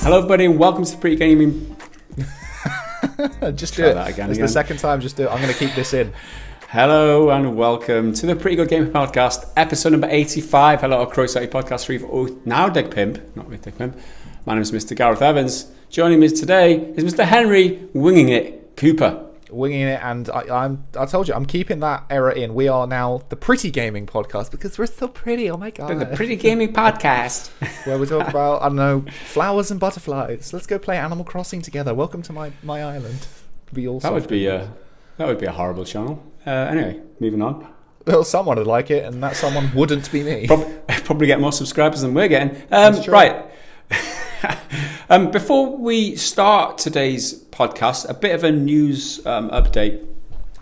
Hello, everybody, and welcome to the Pretty Gaming. Just do it. That again. It's the second time. Just do it. I'm going to keep this in. Hello, and welcome to the Pretty Good Gaming Podcast, episode number 85. Hello, Crow Society Podcast 3 now Dick Pimp, not with Dick Pimp. My name is Mr. Gareth Evans. Joining me today is Mr. Henry Winging It Cooper. Winging it, and I told you, I'm keeping that era in. We are now the Pretty Gaming Podcast because we're so pretty. Oh my god, the Pretty Gaming Podcast, where we talk about, I don't know, flowers and butterflies. Let's go play Animal Crossing together. Welcome to my island. Be all that would be a horrible channel. Anyway, moving on. Well, someone would like it, and that someone wouldn't be me. Probably get more subscribers than we're getting. Right. Before we start today's podcast, a bit of a news update.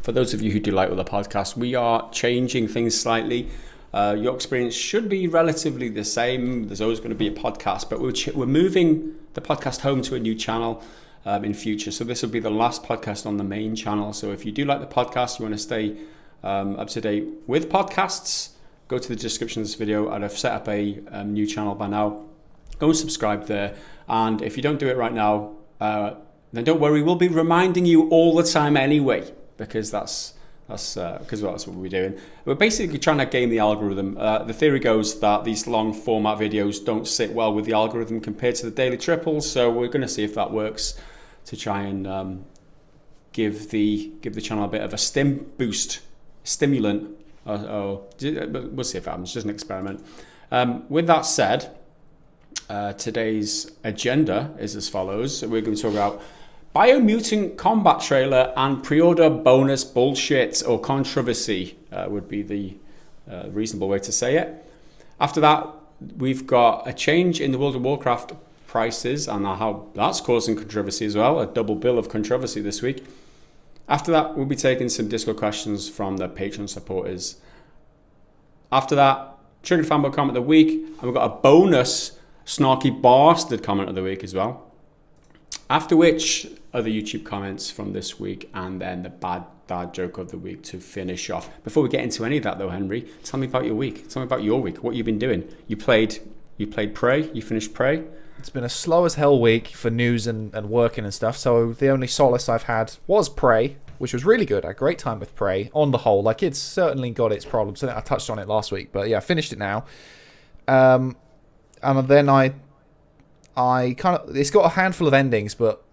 For those of you who do like other podcasts, we are changing things slightly. Your experience should be relatively the same. There's always going to be a podcast, but we're moving the podcast home to a new channel in future. So this will be the last podcast on the main channel. So if you do like the podcast, you want to stay up to date with podcasts, go to the description of this video. I'd have set up a new channel by now. Go and subscribe there. And if you don't do it right now, then don't worry. We'll be reminding you all the time anyway, because that's what we're doing. We're basically trying to game the algorithm. The theory goes that these long format videos don't sit well with the algorithm compared to the daily triples. So we're going to see if that works to try and give the channel a bit of a stimulant. We'll see if it happens. Just an experiment. With that said. Today's agenda is as follows. We're going to talk about Biomutant combat trailer and pre-order bonus bullshit or controversy would be the reasonable way to say it. After that, we've got a change in the World of Warcraft prices and how that's causing controversy as well. A double bill of controversy this week. After that, we'll be taking some Discord questions from the Patreon supporters. After that, Triggered Fanboy comment of the week, and we've got a bonus Snarky Bastard comment of the week as well. After which, other YouTube comments from this week, and then the bad dad joke of the week to finish off. Before we get into any of that though, Henry, tell me about your week. Tell me about your week. What you've been doing. You played Prey. You finished Prey. It's been a slow as hell week for news and working and stuff. So the only solace I've had was Prey, which was really good. I had a great time with Prey on the whole. Like, it's certainly got its problems. I touched on it last week, but yeah, I finished it now. And then I kind of, it's got a handful of endings, but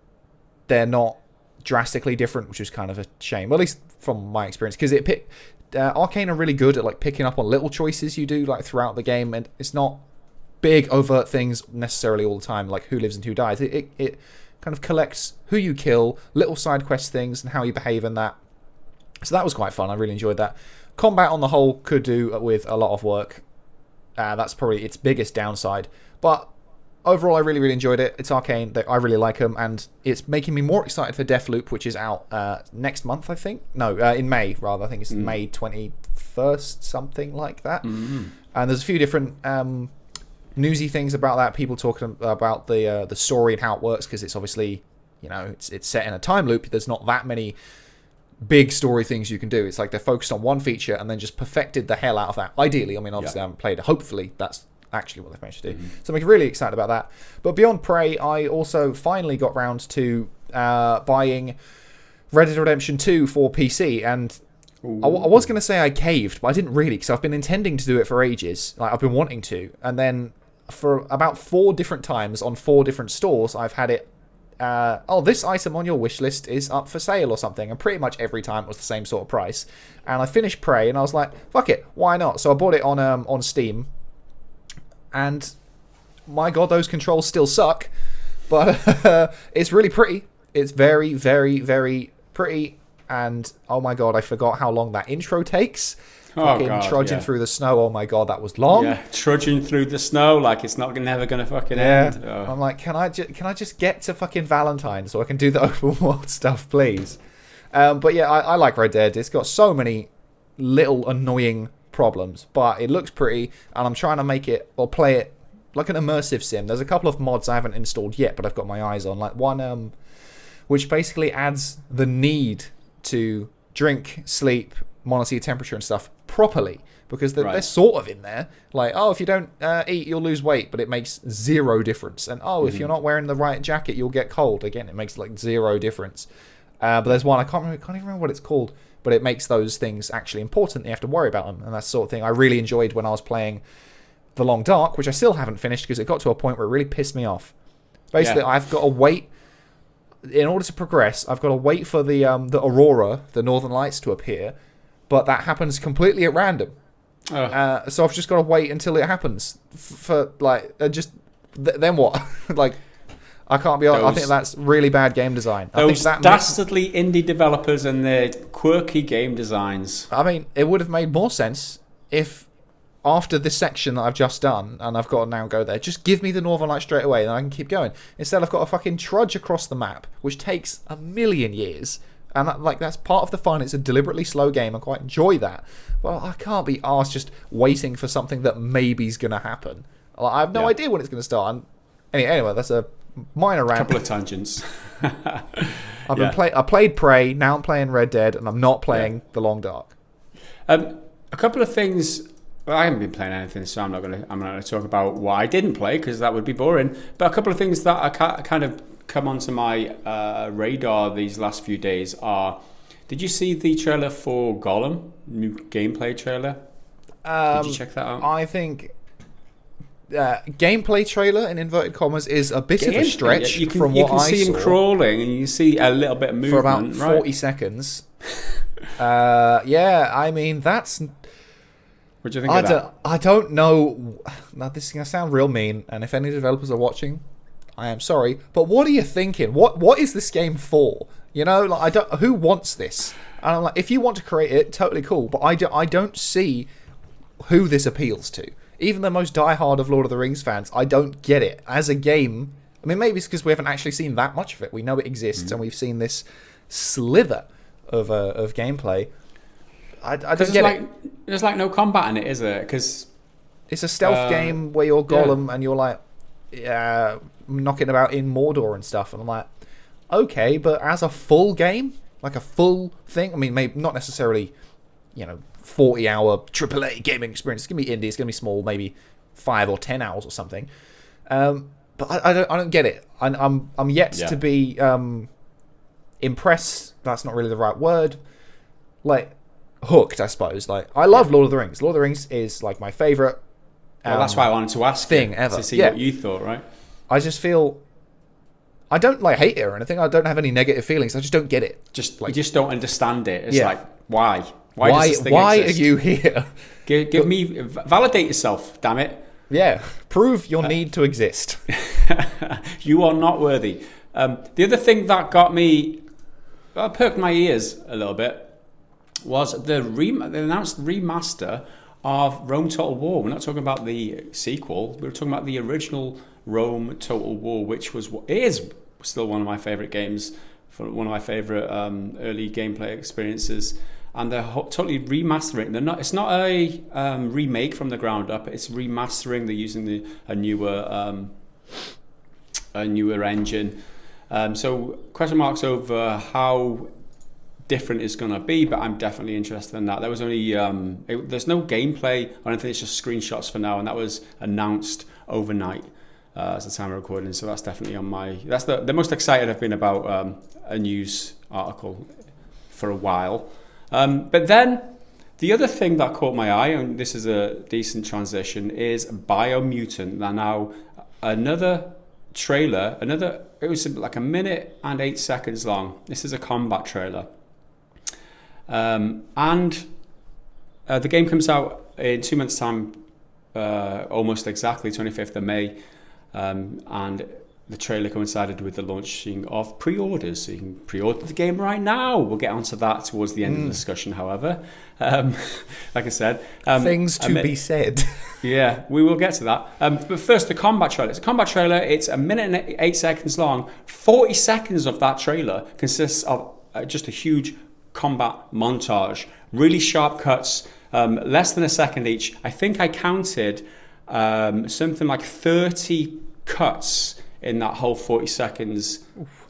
they're not drastically different, which is kind of a shame, at least from my experience, because Arcane are really good at like picking up on little choices you do like throughout the game, and it's not big overt things necessarily all the time, like who lives and who dies. It kind of collects who you kill, little side quest things, and how you behave in that. So that was quite fun. I really enjoyed that. Combat on the whole could do with a lot of work. That's probably its biggest downside. But overall, I really, really enjoyed it. It's Arcane. I really like them. And it's making me more excited for Deathloop, which is out next month, I think. No, in May, rather. I think it's May 21st, something like that. And there's a few different newsy things about that. People talking about the story and how it works, because it's obviously, it's set in a time loop. There's not that many big story things you can do. It's like they're focused on one feature and then just perfected the hell out of that. Ideally, I mean, obviously I haven't played it. Hopefully that's actually what they've managed to do. So I'm really excited about that. But beyond Prey, I also finally got round to buying Red Dead Redemption 2 for PC, and I was going to say I caved, but I didn't really, because I've been intending to do it for ages. Like, I've been wanting to, and then for about 4 different times on 4 different stores, I've had it this item on your wish list is up for sale or something, and pretty much every time it was the same sort of price. And I finished Prey and I was like, fuck it, why not? So I bought it on Steam, and my god, those controls still suck, but it's really pretty. It's very, very, very pretty, and oh my god, I forgot how long that intro takes. Trudging through the snow. Oh my god, that was long. Yeah, trudging through the snow like it's never gonna fucking end. Oh. I'm like, can I just get to fucking Valentine so I can do the open world stuff, please? But yeah, I like Red Dead. It's got so many little annoying problems, but it looks pretty, and I'm trying to make it or play it like an immersive sim. There's a couple of mods I haven't installed yet, but I've got my eyes on. Like one which basically adds the need to drink, sleep, monitor your temperature and stuff properly, because they're sort of in there. Like, oh, if you don't eat, you'll lose weight, but it makes zero difference. And if you're not wearing the right jacket, you'll get cold. Again, it makes like zero difference. But there's one, I can't even remember what it's called, but it makes those things actually important. You have to worry about them, and that's the sort of thing I really enjoyed when I was playing The Long Dark, which I still haven't finished because it got to a point where it really pissed me off. Basically, I've got to wait. In order to progress, I've got to wait for the aurora, the northern lights, to appear, but that happens completely at random. So I've just got to wait until it happens. Then what? Like, I can't be. I think that's really bad game design. Those dastardly indie developers and their quirky game designs. I mean, it would have made more sense if, after this section that I've just done, and I've got to now go there, just give me the Northern Light straight away, and I can keep going. Instead, I've got to fucking trudge across the map, which takes a million years. And that's part of the fun. It's a deliberately slow game. I quite enjoy that. Well, I can't be arsed just waiting for something that maybe's going to happen. I have no idea when it's going to start. Anyway, that's a minor rant. A couple of tangents. I played Prey, now I'm playing Red Dead, and I'm not playing The Long Dark. A couple of things. Well, I haven't been playing anything, so I'm not going to talk about what I didn't play, because that would be boring. But a couple of things that are kind of come onto my radar these last few days are: did you see the trailer for Gollum? New gameplay trailer? Did you check that out? I think gameplay trailer in inverted commas is a bit of a stretch from what I saw. You can see him crawling, and you see a little bit of movement for about 40 seconds. I mean, that's. What do you think of that? I don't know. Now, this is going to sound real mean, and if any developers are watching, I am sorry. But what are you thinking? What is this game for? You know, like, who wants this? And I'm like, if you want to create it, totally cool. But I don't see who this appeals to. Even the most diehard of Lord of the Rings fans, I don't get it. As a game, I mean, maybe it's because we haven't actually seen that much of it. We know it exists, and we've seen this slither of gameplay. I don't get it. There's like no combat in it, is there? Because it's a stealth game where you're Gollum and you're like knocking about in Mordor and stuff. And I'm like, okay, but as a full game, like a full thing, I mean, maybe not necessarily, 40-hour AAA gaming experience. It's gonna be indie. It's gonna be small, maybe 5 or 10 hours or something. But I don't get it. I'm yet to be impressed. That's not really the right word. Like, hooked, I suppose. Like, I love Lord of the Rings. Lord of the Rings is like my favorite. Well, that's why I wanted to ask thing you, ever to see what you thought, right? I just feel I don't like hate it or anything. I don't have any negative feelings. I just don't get it. You just don't understand it. It's like, why? Why does this thing why exist? are you here? Give me validate yourself, damn it. Yeah, prove your need to exist. You are not worthy. The other thing that got me, perked my ears a little bit, was the announced remaster of Rome Total War. We're not talking about the sequel. We're talking about the original Rome Total War, which is still one of my favorite games, one of my favorite early gameplay experiences. And they're totally remastering. It's not a remake from the ground up. It's remastering. They're using a newer engine. So question marks over how different it's going to be, but I'm definitely interested in that. There was only there's no gameplay or anything. It's just screenshots for now, and that was announced overnight at the time of recording. So that's definitely on my. That's the most excited I've been about a news article for a while. But then the other thing that caught my eye, and this is a decent transition, is Biomutant. Now another trailer, it was like 1 minute and 8 seconds long. This is a combat trailer. And the game comes out in 2 months' time, almost exactly 25th of May, and the trailer coincided with the launching of pre-orders, so you can pre-order the game right now. We'll get onto that towards the end of the discussion, however. Like I said, things to be said. Yeah, we will get to that. But first, the combat trailer. It's a combat trailer. It's 1 minute and 8 seconds long. 40 seconds of that trailer consists of just a huge combat montage. Really sharp cuts, less than a second each. I think I counted something like 30 cuts in that whole 40 seconds.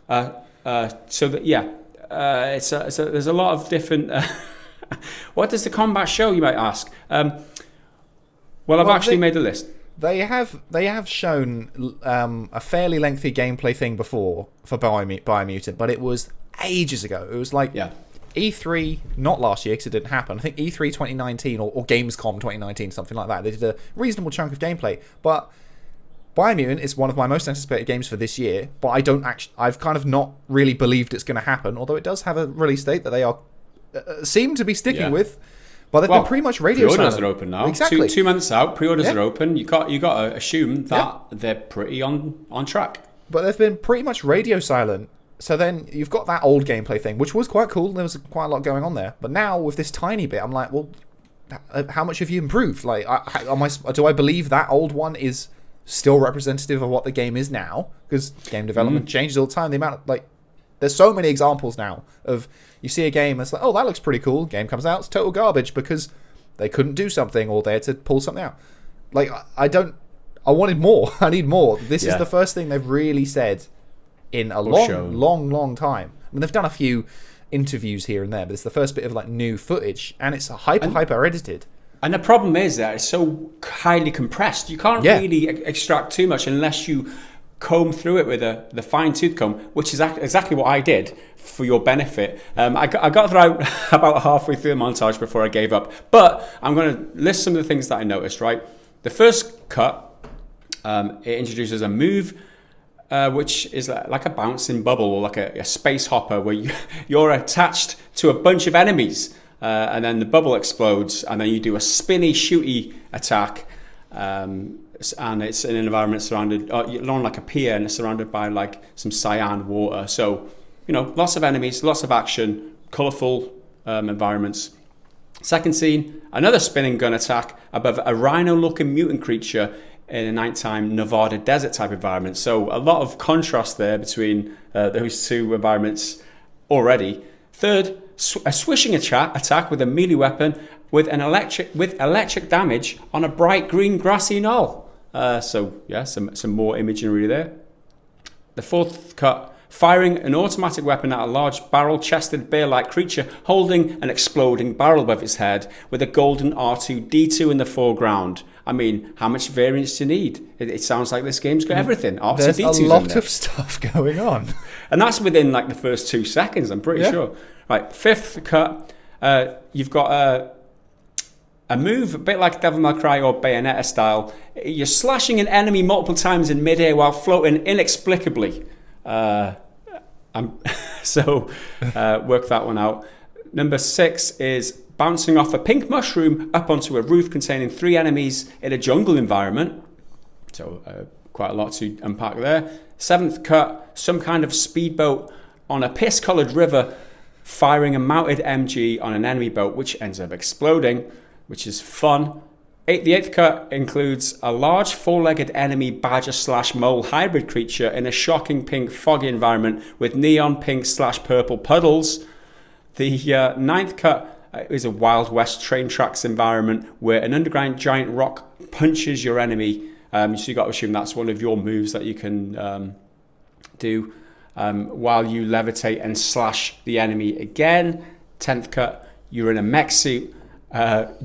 So that, there's a lot of different What does the combat show, you might ask? Well, I've actually made a list. They have shown a fairly lengthy gameplay thing before for Biomutant, but it was ages ago. It was like E3, not last year because it didn't happen. I think E3 2019 or Gamescom 2019, something like that. They did a reasonable chunk of gameplay, but Biomutant is one of my most anticipated games for this year. But I've kind of not really believed it's going to happen, although it does have a release date that they are seem to be sticking with. But they've been pretty much radio silent. Pre-orders are open now. Exactly. Two months out, pre-orders are open. You got to assume that they're pretty on track. But they've been pretty much radio silent. So then you've got that old gameplay thing, which was quite cool. There was quite a lot going on there. But now with this tiny bit, I'm like, well, how much have you improved? Like, do I believe that old one is still representative of what the game is now? Because game development changes all the time. The amount of, there's so many examples now of you see a game that's like, oh, that looks pretty cool. Game comes out, it's total garbage because they couldn't do something or they had to pull something out. I wanted more. I need more. This is the first thing they've really said in a long time. I mean, they've done a few interviews here and there, but it's the first bit of new footage, and it's hyper edited. And the problem is that it's so highly compressed. You can't really extract too much unless you comb through it with the fine-tooth comb, which is exactly what I did for your benefit. I got through about halfway through the montage before I gave up. But I'm going to list some of the things that I noticed, right? The first cut, it introduces a move which is like a bouncing bubble or like a space hopper where you're attached to a bunch of enemies and then the bubble explodes and then you do a spinny, shooty attack. And it's in an environment surrounded, you're on like a pier and it's surrounded by some cyan water. So, lots of enemies, lots of action, colourful environments. Second scene, another spinning gun attack above a rhino-looking mutant creature in a nighttime Nevada desert type environment. So a lot of contrast there between those two environments already. Third, a swishing attack with a melee weapon with electric damage on a bright green grassy knoll. Some more imagery there. The fourth cut, firing an automatic weapon at a large barrel-chested bear-like creature holding an exploding barrel above its head with a golden R2-D2 in the foreground. I mean, how much variance do you need? It sounds like this game's got everything. R2-D2's There's a lot of stuff going on. And that's within the first 2 seconds, I'm pretty sure. Right, fifth cut, you've got a move a bit like Devil May Cry or Bayonetta style. You're slashing an enemy multiple times in midair while floating inexplicably. Work that one out. Number 6 is bouncing off a pink mushroom up onto a roof containing 3 enemies in a jungle environment. So quite a lot to unpack there. 7th cut, some kind of speedboat on a piss-coloured river firing a mounted MG on an enemy boat which ends up exploding, which is fun. The 8th cut includes a large 4-legged enemy badger/mole hybrid creature in a shocking pink foggy environment with neon pink/purple puddles. The 9th cut is a Wild West train tracks environment where an underground giant rock punches your enemy. So you've got to assume that's one of your moves that you can do while you levitate and slash the enemy again. 10th cut, you're in a mech suit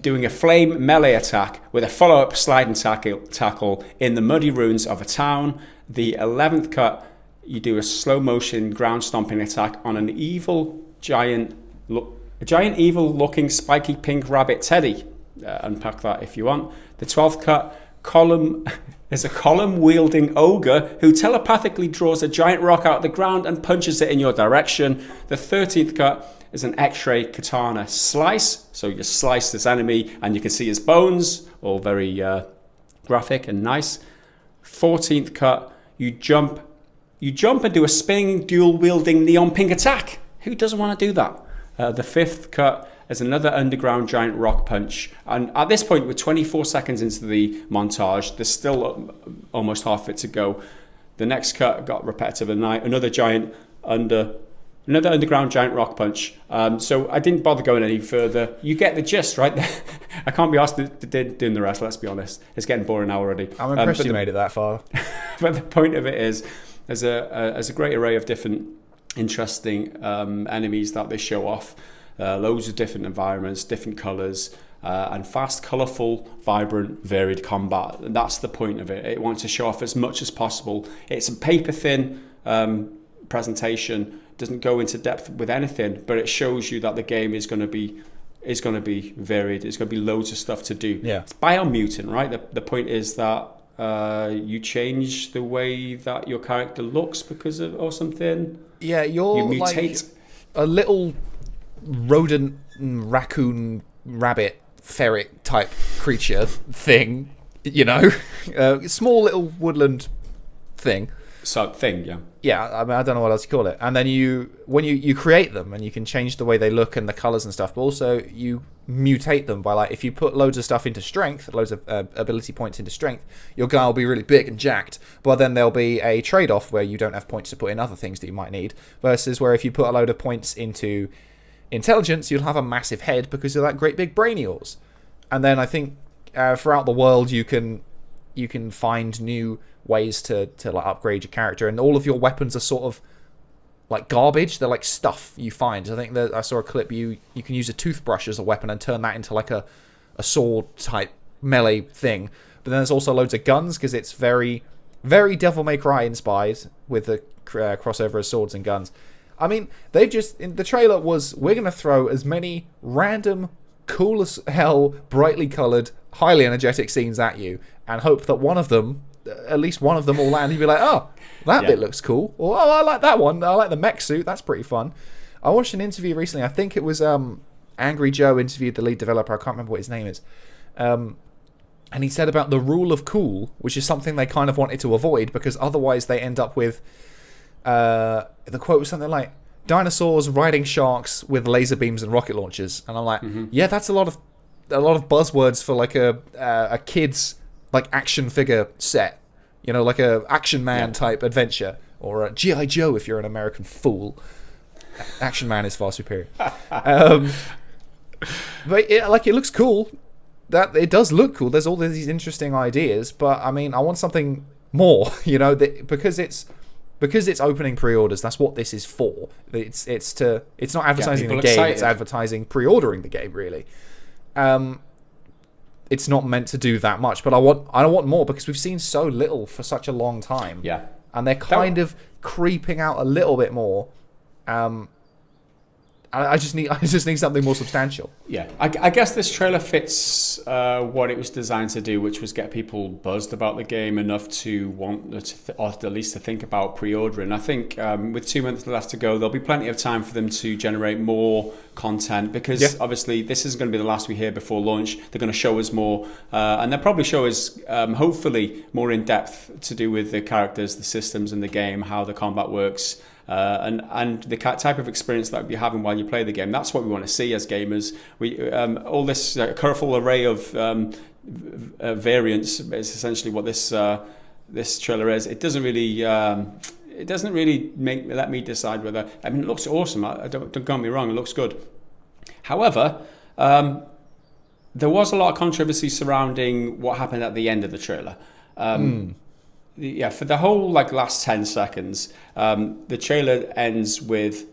doing a flame melee attack with a follow-up sliding tackle in the muddy ruins of a town. The 11th cut, you do a slow-motion ground stomping attack on an giant evil-looking spiky pink rabbit teddy. Unpack that if you want. The 12th cut, is a column-wielding ogre who telepathically draws a giant rock out of the ground and punches it in your direction. The 13th cut is an X-ray katana slice. So you slice this enemy and you can see his bones, all very graphic and nice. 14th cut, you jump and do a spinning dual-wielding neon pink attack. Who doesn't want to do that? The 5th cut is another underground giant rock punch. And at this point, we're 24 seconds into the montage. There's still almost half it to go. The next cut got repetitive at night. Another underground giant rock punch. So I didn't bother going any further. You get the gist, right? I can't be asked doing the rest, let's be honest. It's getting boring now already. I'm impressed you made it that far. But the point of it is, there's a great array of different interesting enemies that they show off. loads of different environments, different colours, and fast, colourful, vibrant, varied combat. And that's the point of it. It wants to show off as much as possible. It's a paper-thin presentation, doesn't go into depth with anything, but it shows you that the game is going to be varied. It's going to be loads of stuff to do. Yeah. It's Biomutant, right? The point is that you change the way that your character looks because of or something. Yeah, you mutate. Like a little rodent, raccoon, rabbit, ferret type creature thing, small little woodland thing. Yeah, I mean, I don't know what else to call it. And then when you create them, and you can change the way they look and the colors and stuff, but also you mutate them by, like, if you put loads of stuff into strength, loads of ability points into strength, your guy will be really big and jacked, but then there'll be a trade-off where you don't have points to put in other things that you might need, versus where if you put a load of points into intelligence, you'll have a massive head because of that great big brain of yours. And then I think throughout the world you can find new ways to like upgrade your character, and all of your weapons are sort of like garbage. They're like stuff you find. I think that I saw a clip, you can use a toothbrush as a weapon and turn that into like a sword type melee thing. But then there's also loads of guns, because it's very, very Devil May Cry inspired with the crossover of swords and guns. I mean, they've just, in the trailer was, we're going to throw as many random, cool as hell, brightly coloured, highly energetic scenes at you, and hope that one of them, at least one of them will land. You'll be like, oh, that bit looks cool. Or, oh, I like that one. I like the mech suit. That's pretty fun. I watched an interview recently. I think it was Angry Joe interviewed the lead developer. I can't remember what his name is. And he said about the rule of cool, which is something they kind of wanted to avoid, because otherwise they end up with... the quote was something like, dinosaurs riding sharks with laser beams and rocket launchers. And I'm like, yeah, that's a lot of buzzwords for like a kid's like action figure set, like a Action Man type adventure, or a G.I. Joe if you're an American fool. Action Man is far superior. But it looks cool. That it does look cool. There's all these interesting ideas, but I mean, I want something more, because it's opening pre-orders. That's what this is for. It's not advertising the game. Excited. It's advertising pre-ordering the game, really. It's not meant to do that much, but I want more, because we've seen so little for such a long time. Yeah, and they're kind of creeping out a little bit more. I just need something more substantial. Yeah, I guess this trailer fits what it was designed to do, which was get people buzzed about the game enough to want or at least to think about pre-ordering. I think with 2 months left to go, there'll be plenty of time for them to generate more content, because obviously this isn't going to be the last we hear before launch. They're going to show us more, and they'll probably show us hopefully more in depth to do with the characters, the systems in the game, how the combat works. And the type of experience that you're having while you play the game. That's what we want to see as gamers. We all this colourful array of variants is essentially what this trailer is. It doesn't really let me decide whether. I mean, it looks awesome. Don't get me wrong, it looks good. However, there was a lot of controversy surrounding what happened at the end of the trailer. Yeah, for the whole last 10 seconds, the trailer ends with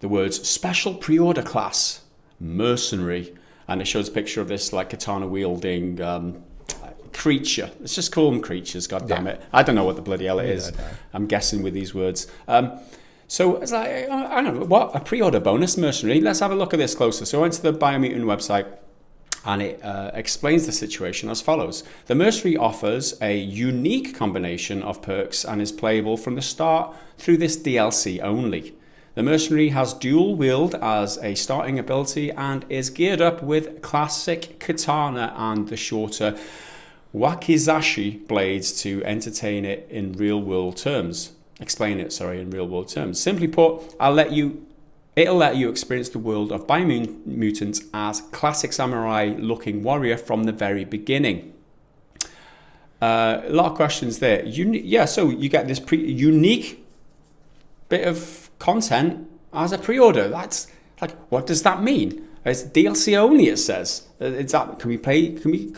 the words "special pre-order class, mercenary," and it shows a picture of this katana wielding creature. Let's just call them creatures. God damn it! I don't know what the bloody hell it is. I'm guessing with these words. So it's like, I don't know, what a pre-order bonus mercenary. Let's have a look at this closer. So I went to the Biomutant website, and it explains the situation as follows. The mercenary offers a unique combination of perks and is playable from the start through this DLC only. The mercenary has dual wield as a starting ability and is geared up with classic katana and the shorter wakizashi blades to entertain it in real world terms. In real world terms. Simply put, it'll let you experience the world of Biomutant as classic samurai-looking warrior from the very beginning. A lot of questions there. So you get this unique bit of content as a pre-order. That's what does that mean? It's DLC only. It says. Can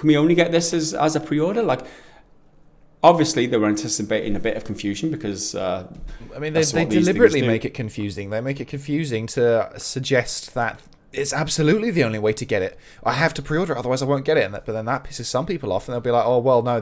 we only get this as a pre-order? Obviously, they were anticipating a bit of confusion because I mean, that's they what these deliberately things do. make it confusing. They make it confusing to suggest that it's absolutely the only way to get it. I have to pre-order it, otherwise I won't get it. But then that pisses some people off, and they'll be like, "Oh, well, no,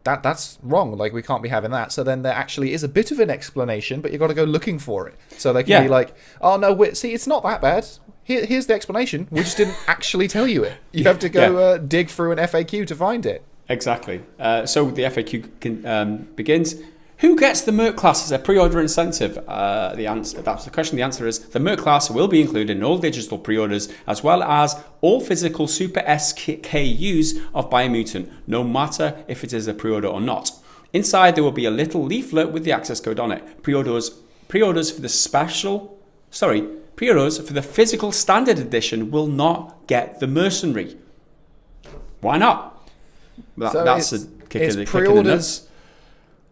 that's wrong. Like, we can't be having that." So then there actually is a bit of an explanation, but you've got to go looking for it. So they can be like, "Oh no, see, it's not that bad. Here's the explanation. We just didn't actually tell you it. You have to go dig through an FAQ to find it." Exactly. So the FAQ begins. Who gets the Merc class as a pre-order incentive? That's the question. The answer is the Merc class will be included in all digital pre-orders as well as all physical Super SKUs of Biomutant, no matter if it is a pre-order or not. Inside there will be a little leaflet with the access code on it. Pre-orders for the physical standard edition will not get the Mercenary. Why not? That's a kick in the nuts.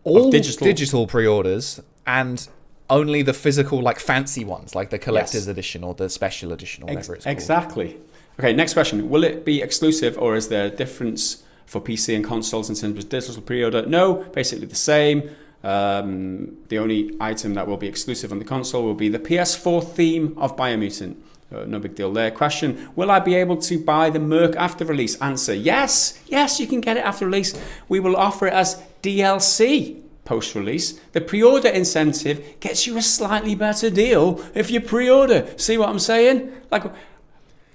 All digital pre-orders and only the physical, like, fancy ones, like the collector's edition or the special edition or whatever it's called. Exactly. Okay, next question. Will it be exclusive or is there a difference for PC and consoles in terms of digital pre-order? No, basically the same. The only item that will be exclusive on the console will be the PS4 theme of Biomutant. No big deal there. Question, will I be able to buy the Merc after release? Answer, yes. Yes, you can get it after release. We will offer it as DLC post-release. The pre-order incentive gets you a slightly better deal if you pre-order. See what I'm saying? Like,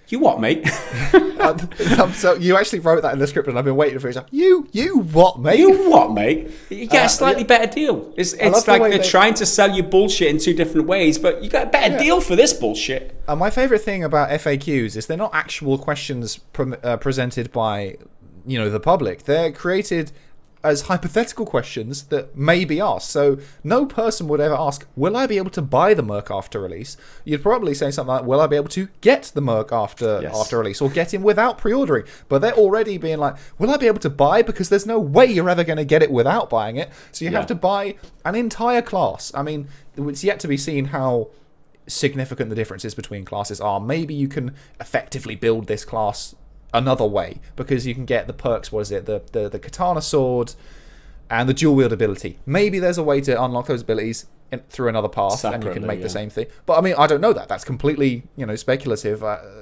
you what, mate? So you actually wrote that in the script, and I've been waiting for it. You what, mate? You what, mate? You get a slightly better deal. It's like they're trying to sell you bullshit in two different ways, but you get a better deal for this bullshit. My favourite thing about FAQs is they're not actual questions presented by, the public. They're created as hypothetical questions that may be asked. So no person would ever ask, will I be able to buy the Merc after release? You'd probably say something like, will I be able to get the Merc after release, or get him without pre-ordering? But they're already being like, will I be able to buy? Because there's no way you're ever going to get it without buying it. So you have to buy an entire class. I mean, it's yet to be seen how significant the differences between classes are. Maybe you can effectively build this class another way, because you can get the perks, the katana sword and the dual wield ability. Maybe there's a way to unlock those abilities through another path, separately, and you can make the same thing. But I mean, I don't know that. That's completely, speculative.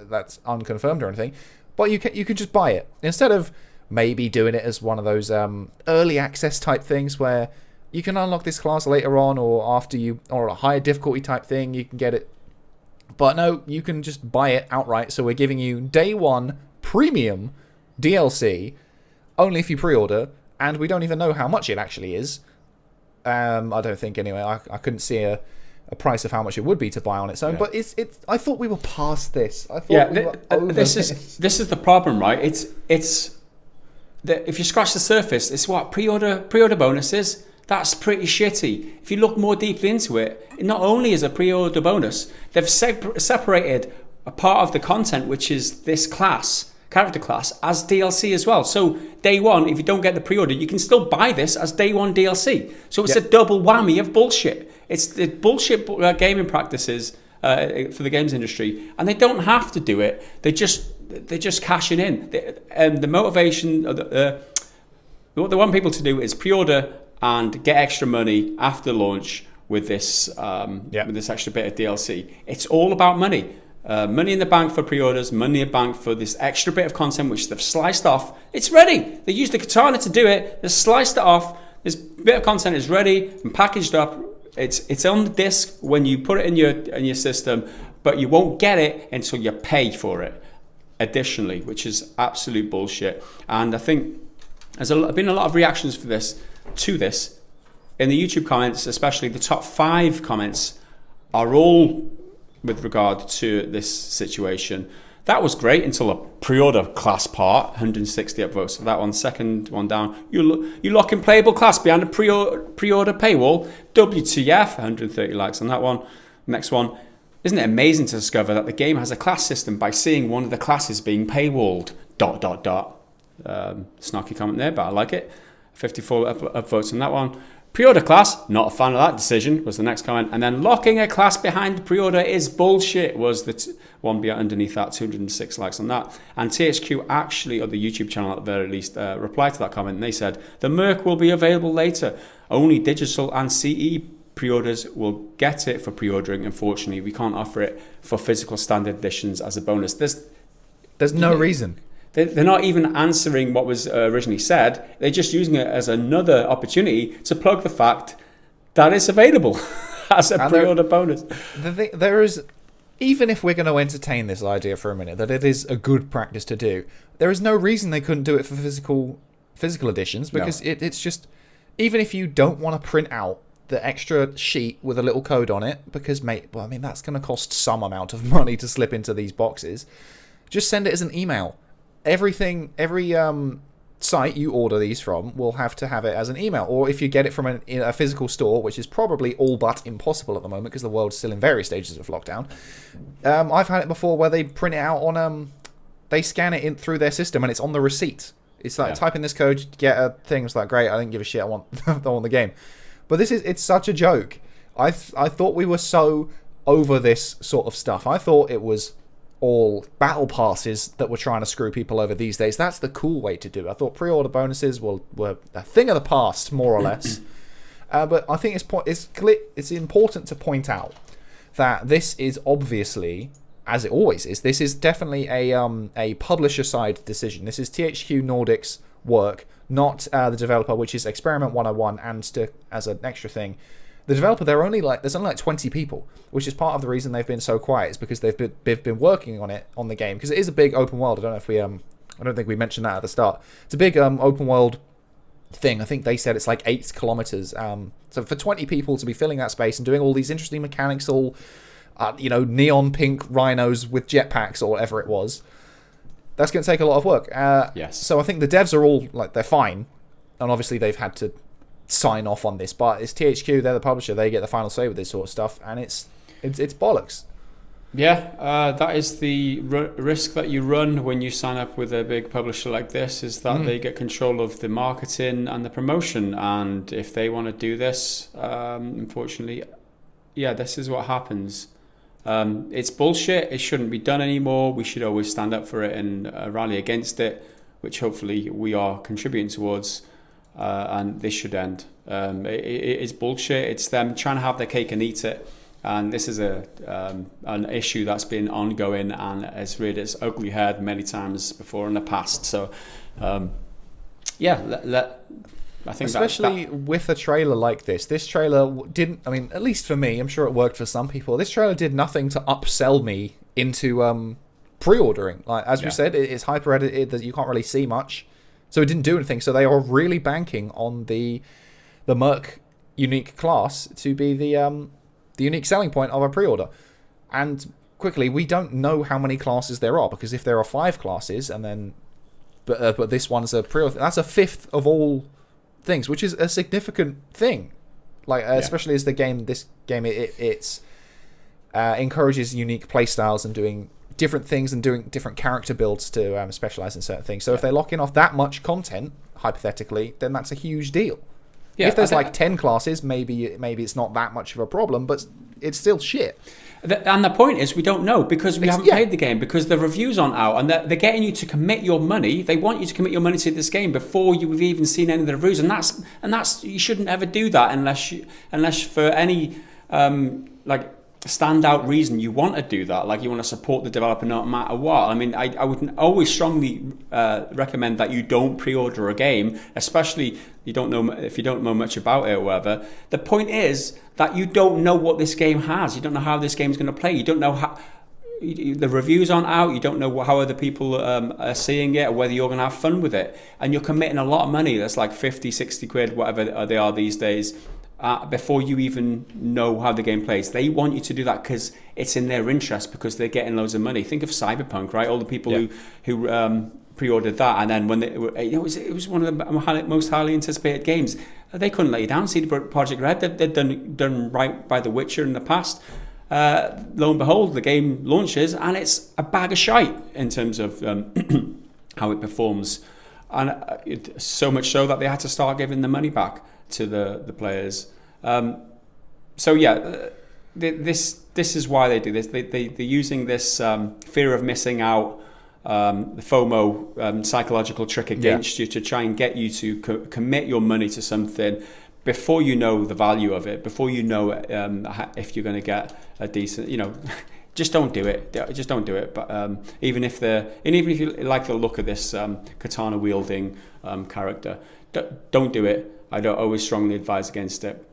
That's unconfirmed or anything. But you can just buy it instead of maybe doing it as one of those early access type things where you can unlock this class later on, or or a higher difficulty type thing. You can get it, but no, you can just buy it outright. So we're giving you day one premium DLC only if you pre-order, and we don't even know how much it actually is. I don't think anyway. I couldn't see a price of how much it would be to buy on its own. But it's. I thought we were past this. I thought we were over this is the problem, right? If you scratch the surface, it's what pre-order bonuses. That's pretty shitty. If you look more deeply into it, not only is a pre-order bonus, they've separated a part of the content, which is this character class, as DLC as well. So day one, if you don't get the pre-order, you can still buy this as day one DLC. So it's a double whammy of bullshit. It's the bullshit gaming practices for the games industry, and they don't have to do it. They're just cashing in. And the motivation, what they want people to do is pre-order and get extra money after launch with this extra bit of DLC. It's all about money. Money in the bank for pre-orders, money in the bank for this extra bit of content which they've sliced off. It's ready. They used the katana to do it. They sliced it off. This bit of content is ready and packaged up. It's on the disc when you put it in your system, but you won't get it until you pay for it additionally, which is absolute bullshit. And I think there's been a lot of reactions to this in the YouTube comments, especially the top 5 comments are all with regard to this situation. That was great until the pre-order class part, 160 upvotes for that one. Second one down, you lock in playable class behind a pre-order paywall. WTF, 130 likes on that one. Next one, isn't it amazing to discover that the game has a class system by seeing one of the classes being paywalled, ... Snarky comment there, but I like it. 54 upvotes on that one. Pre-order class, not a fan of that decision, was the next comment. And then locking a class behind the pre-order is bullshit, was the one underneath that, 206 likes on that. And THQ actually, or the YouTube channel at the very least, replied to that comment, and they said, the Merc will be available later. Only digital and CE pre-orders will get it for pre-ordering. Unfortunately, we can't offer it for physical standard editions as a bonus. There's no reason. They're not even answering what was originally said. They're just using it as another opportunity to plug the fact that it's available as a pre-order bonus. There is, even if we're going to entertain this idea for a minute, that it is a good practice to do, there is no reason they couldn't do it for physical editions, because it's just, even if you don't want to print out the extra sheet with a little code on it, because, that's going to cost some amount of money to slip into these boxes, just send it as an email. Every site you order these from will have to have it as an email, or if you get it from a physical store, which is probably all but impossible at the moment because the world's still in various stages of lockdown. I've had it before where they print it out on they scan it in through their system and it's on the receipt. It's like type in this code, get a thing. It's like, great, I didn't give a shit. I want the game. But it's such a joke. I thought we were so over this sort of stuff. I thought it was all battle passes that were trying to screw people over these days. That's the cool way to do it. I thought pre-order bonuses were a thing of the past, more or less. But I think it's important to point out that this is obviously, as it always is, this is definitely a publisher-side decision. This is THQ Nordic's work, not the developer, which is Experiment 101, and as an extra thing, the developer, there's only like 20 people, which is part of the reason they've been so quiet, is because they've been working on the game, because it is a big open world. I don't think we mentioned that at the start. It's a big open world thing. I think they said it's like 8 kilometers. So for 20 people to be filling that space and doing all these interesting mechanics, all neon pink rhinos with jetpacks or whatever it was, that's going to take a lot of work. Yes. So I think the devs are all they're fine, and obviously they've had to sign off on this, but it's THQ, they're the publisher, they get the final say with this sort of stuff, and it's bollocks. Yeah, that is the risk that you run when you sign up with a big publisher like this, is that they get control of the marketing and the promotion, and if they want to do this, unfortunately, this is what happens. It's bullshit. It shouldn't be done anymore. We should always stand up for it and rally against it, which hopefully we are contributing towards. And this should end. It is bullshit. It's them trying to have their cake and eat it, and this is an issue that's been ongoing and has reared its ugly head many times before in the past. So, I think especially with a trailer like this trailer didn't. I mean, at least for me, I'm sure it worked for some people. This trailer did nothing to upsell me into pre-ordering. Like as we said, it's hyper edited that you can't really see much. So it didn't do anything. So they are really banking on the Merc unique class to be the unique selling point of a pre-order. And quickly, we don't know how many classes there are, because if there are 5 classes and then, but this one's a pre-order, that's a fifth of all things, which is a significant thing. Like especially as this game it encourages unique playstyles and doing different things and doing different character builds to specialize in certain things. So if they're locking off that much content, hypothetically, then that's a huge deal. If there's 10 classes, maybe it's not that much of a problem, but it's still shit. And the point is, we don't know, because we haven't played the game, because the reviews aren't out, and they're getting you to commit your money. They want you to commit your money to this game before you've even seen any of the reviews, and that's you shouldn't ever do that unless for any standout reason you want to do that, like you want to support the developer no matter what. I mean, I would always strongly recommend that you don't pre-order a game, especially if you don't know much about it or whatever. The point is that you don't know what this game has. You don't know how this game is going to play. You don't know how the reviews aren't out. You don't know how other people are seeing it, or whether you're going to have fun with it, and you're committing a lot of money. That's like 50, 60 quid, whatever they are these days, before you even know how the game plays. They want you to do that because it's in their interest, because they're getting loads of money. Think of Cyberpunk, right? All the people who pre-ordered that, and then when it was one of the most highly anticipated games. They couldn't let you down. CD Projekt Red, they've done right by The Witcher in the past. Lo and behold, the game launches and it's a bag of shite in terms of how it performs, and so much so that they had to start giving the money back. to the players. So yeah, this is why they do this. They're using this fear of missing out, the FOMO psychological trick against you to try and get you to commit your money to something before you know the value of it, before you know if you're going to get a decent, just don't do it. Just don't do it. But even if you like the look of this katana wielding character, don't do it. I don't always strongly advise against it.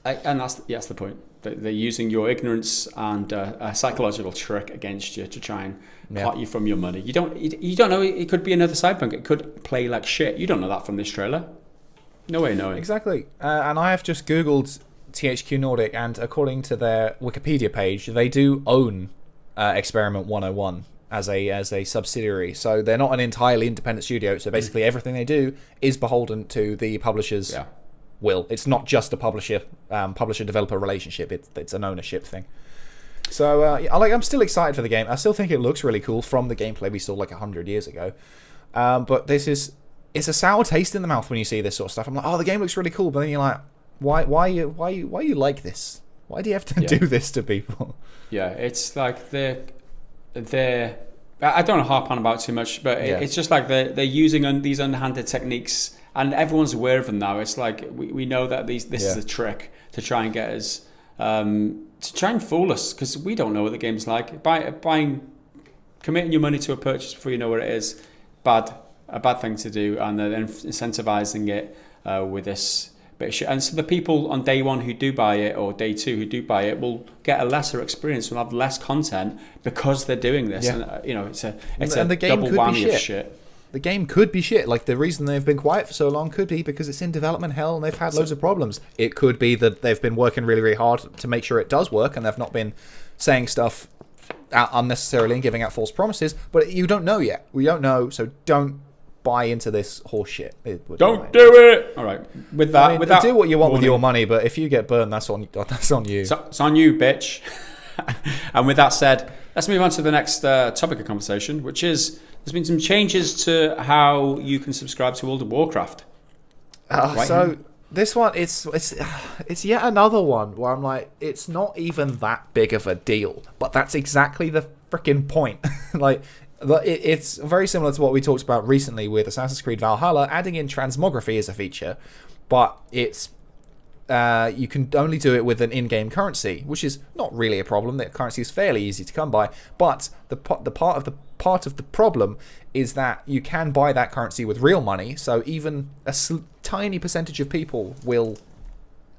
And that's the point. They're using your ignorance and a psychological trick against you to try and part you from your money. You don't know. It could be another Cyberpunk. It could play like shit. You don't know that from this trailer. No way of knowing. Exactly. And I have just Googled THQ Nordic, and according to their Wikipedia page, they do own Experiment 101 as a subsidiary. So they're not an entirely independent studio. So basically everything they do is beholden to the publisher's will. It's not just a publisher-developer relationship. It's an ownership thing. So I'm still excited for the game. I still think it looks really cool from the gameplay we saw like 100 years ago. But it's a sour taste in the mouth when you see this sort of stuff. I'm like, oh, the game looks really cool, but then you're like, why you like this? Why do you have to do this to people? Yeah, it's like they're I don't want to harp on about too much, but it's just like they're using these underhanded techniques, and everyone's aware of them now. It's like we know that this is a trick to try and get us to try and fool us, because we don't know what the game's like. Committing your money to a purchase before you know what it is, a bad thing to do, and then incentivizing it with this bit of shit. And so the people on day one who do buy it, or day two who do buy it, will get a lesser experience, will have less content because they're doing this. And it's a double whammy of shit. The game could be shit. Like, the reason they've been quiet for so long could be because it's in development hell and they've had loads of problems. It could be that they've been working really, really hard to make sure it does work, and they've not been saying stuff out unnecessarily and giving out false promises. But you don't know yet. We don't know, so don't buy into this horse shit. Don't do it. All right. With that, do what you want with your money, but if you get burned, that's on you. So, it's on you, bitch. And with that said, let's move on to the next topic of conversation, which is there's been some changes to how you can subscribe to World of Warcraft. This one, it's yet another one where I'm like, it's not even that big of a deal, but that's exactly the freaking point. Like, it's very similar to what we talked about recently with Assassin's Creed Valhalla, adding in transmography as a feature, but it's you can only do it with an in-game currency, which is not really a problem. The currency is fairly easy to come by, but the part of the problem is that you can buy that currency with real money. So even a tiny percentage of people will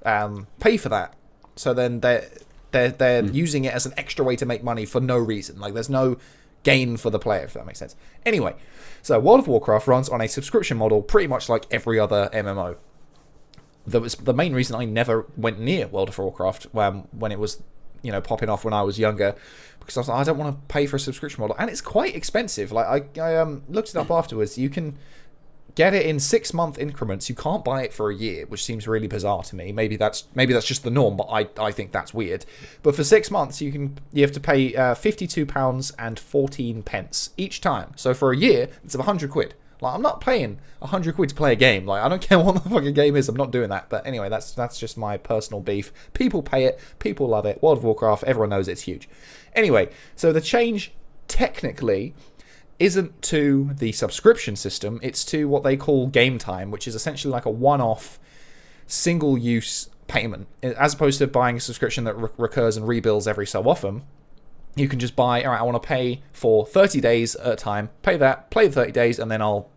pay for that. So then they're using it as an extra way to make money for no reason. Like, there's no gain for the player, if that makes sense. Anyway, so World of Warcraft runs on a subscription model pretty much like every other MMO. That was the main reason I never went near World of Warcraft when it was popping off when I was younger, because I was like, I don't want to pay for a subscription model, and it's quite expensive. Like, I looked it up afterwards. You can get it in 6-month increments. You can't buy it for a year, which seems really bizarre to me. Maybe that's just the norm, but I think that's weird. But for 6 months, you have to pay £52.14 each time. So for a year, it's £100. Like, I'm not paying £100 to play a game. Like, I don't care what the fucking game is. I'm not doing that. But anyway, that's just my personal beef. People pay it. People love it. World of Warcraft, everyone knows it's huge. Anyway, so the change technically isn't to the subscription system. It's to what they call game time, which is essentially like a one-off, single-use payment. As opposed to buying a subscription that recurs and rebuilds every so often. You can just buy, all right, I want to pay for 30 days at a time, pay that, play the 30 days, and then I'll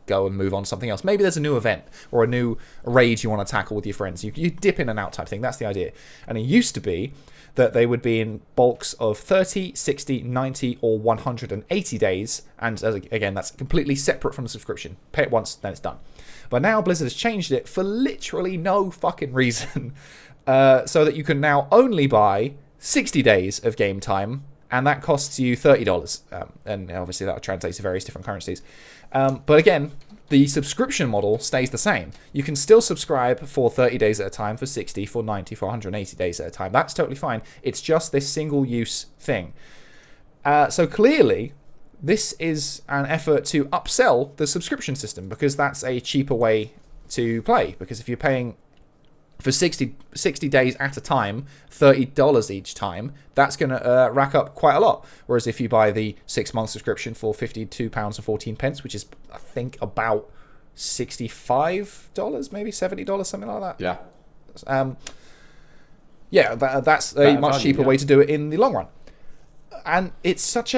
go and move on to something else. Maybe there's a new event or a new raid you want to tackle with your friends. You dip in and out type thing. That's the idea. And it used to be that they would be in bulks of 30, 60, 90, or 180 days. And again, that's completely separate from the subscription. Pay it once, then it's done. But now Blizzard has changed it for literally no fucking reason. So that you can now only buy 60 days of game time, and that costs you $30. And obviously that translates to various different currencies. But again, the subscription model stays the same. You can still subscribe for 30 days at a time, for 60, for 90, for 180 days at a time. That's totally fine. It's just this single-use thing. So clearly, this is an effort to upsell the subscription system, because that's a cheaper way to play, because if you're paying for 60 days at a time, $30 each time, that's going to rack up quite a lot. Whereas if you buy the 6-month subscription for £52.14, which is, I think, about $65, maybe $70, something like that. Yeah. That's a much cheaper way to do it in the long run. And it's such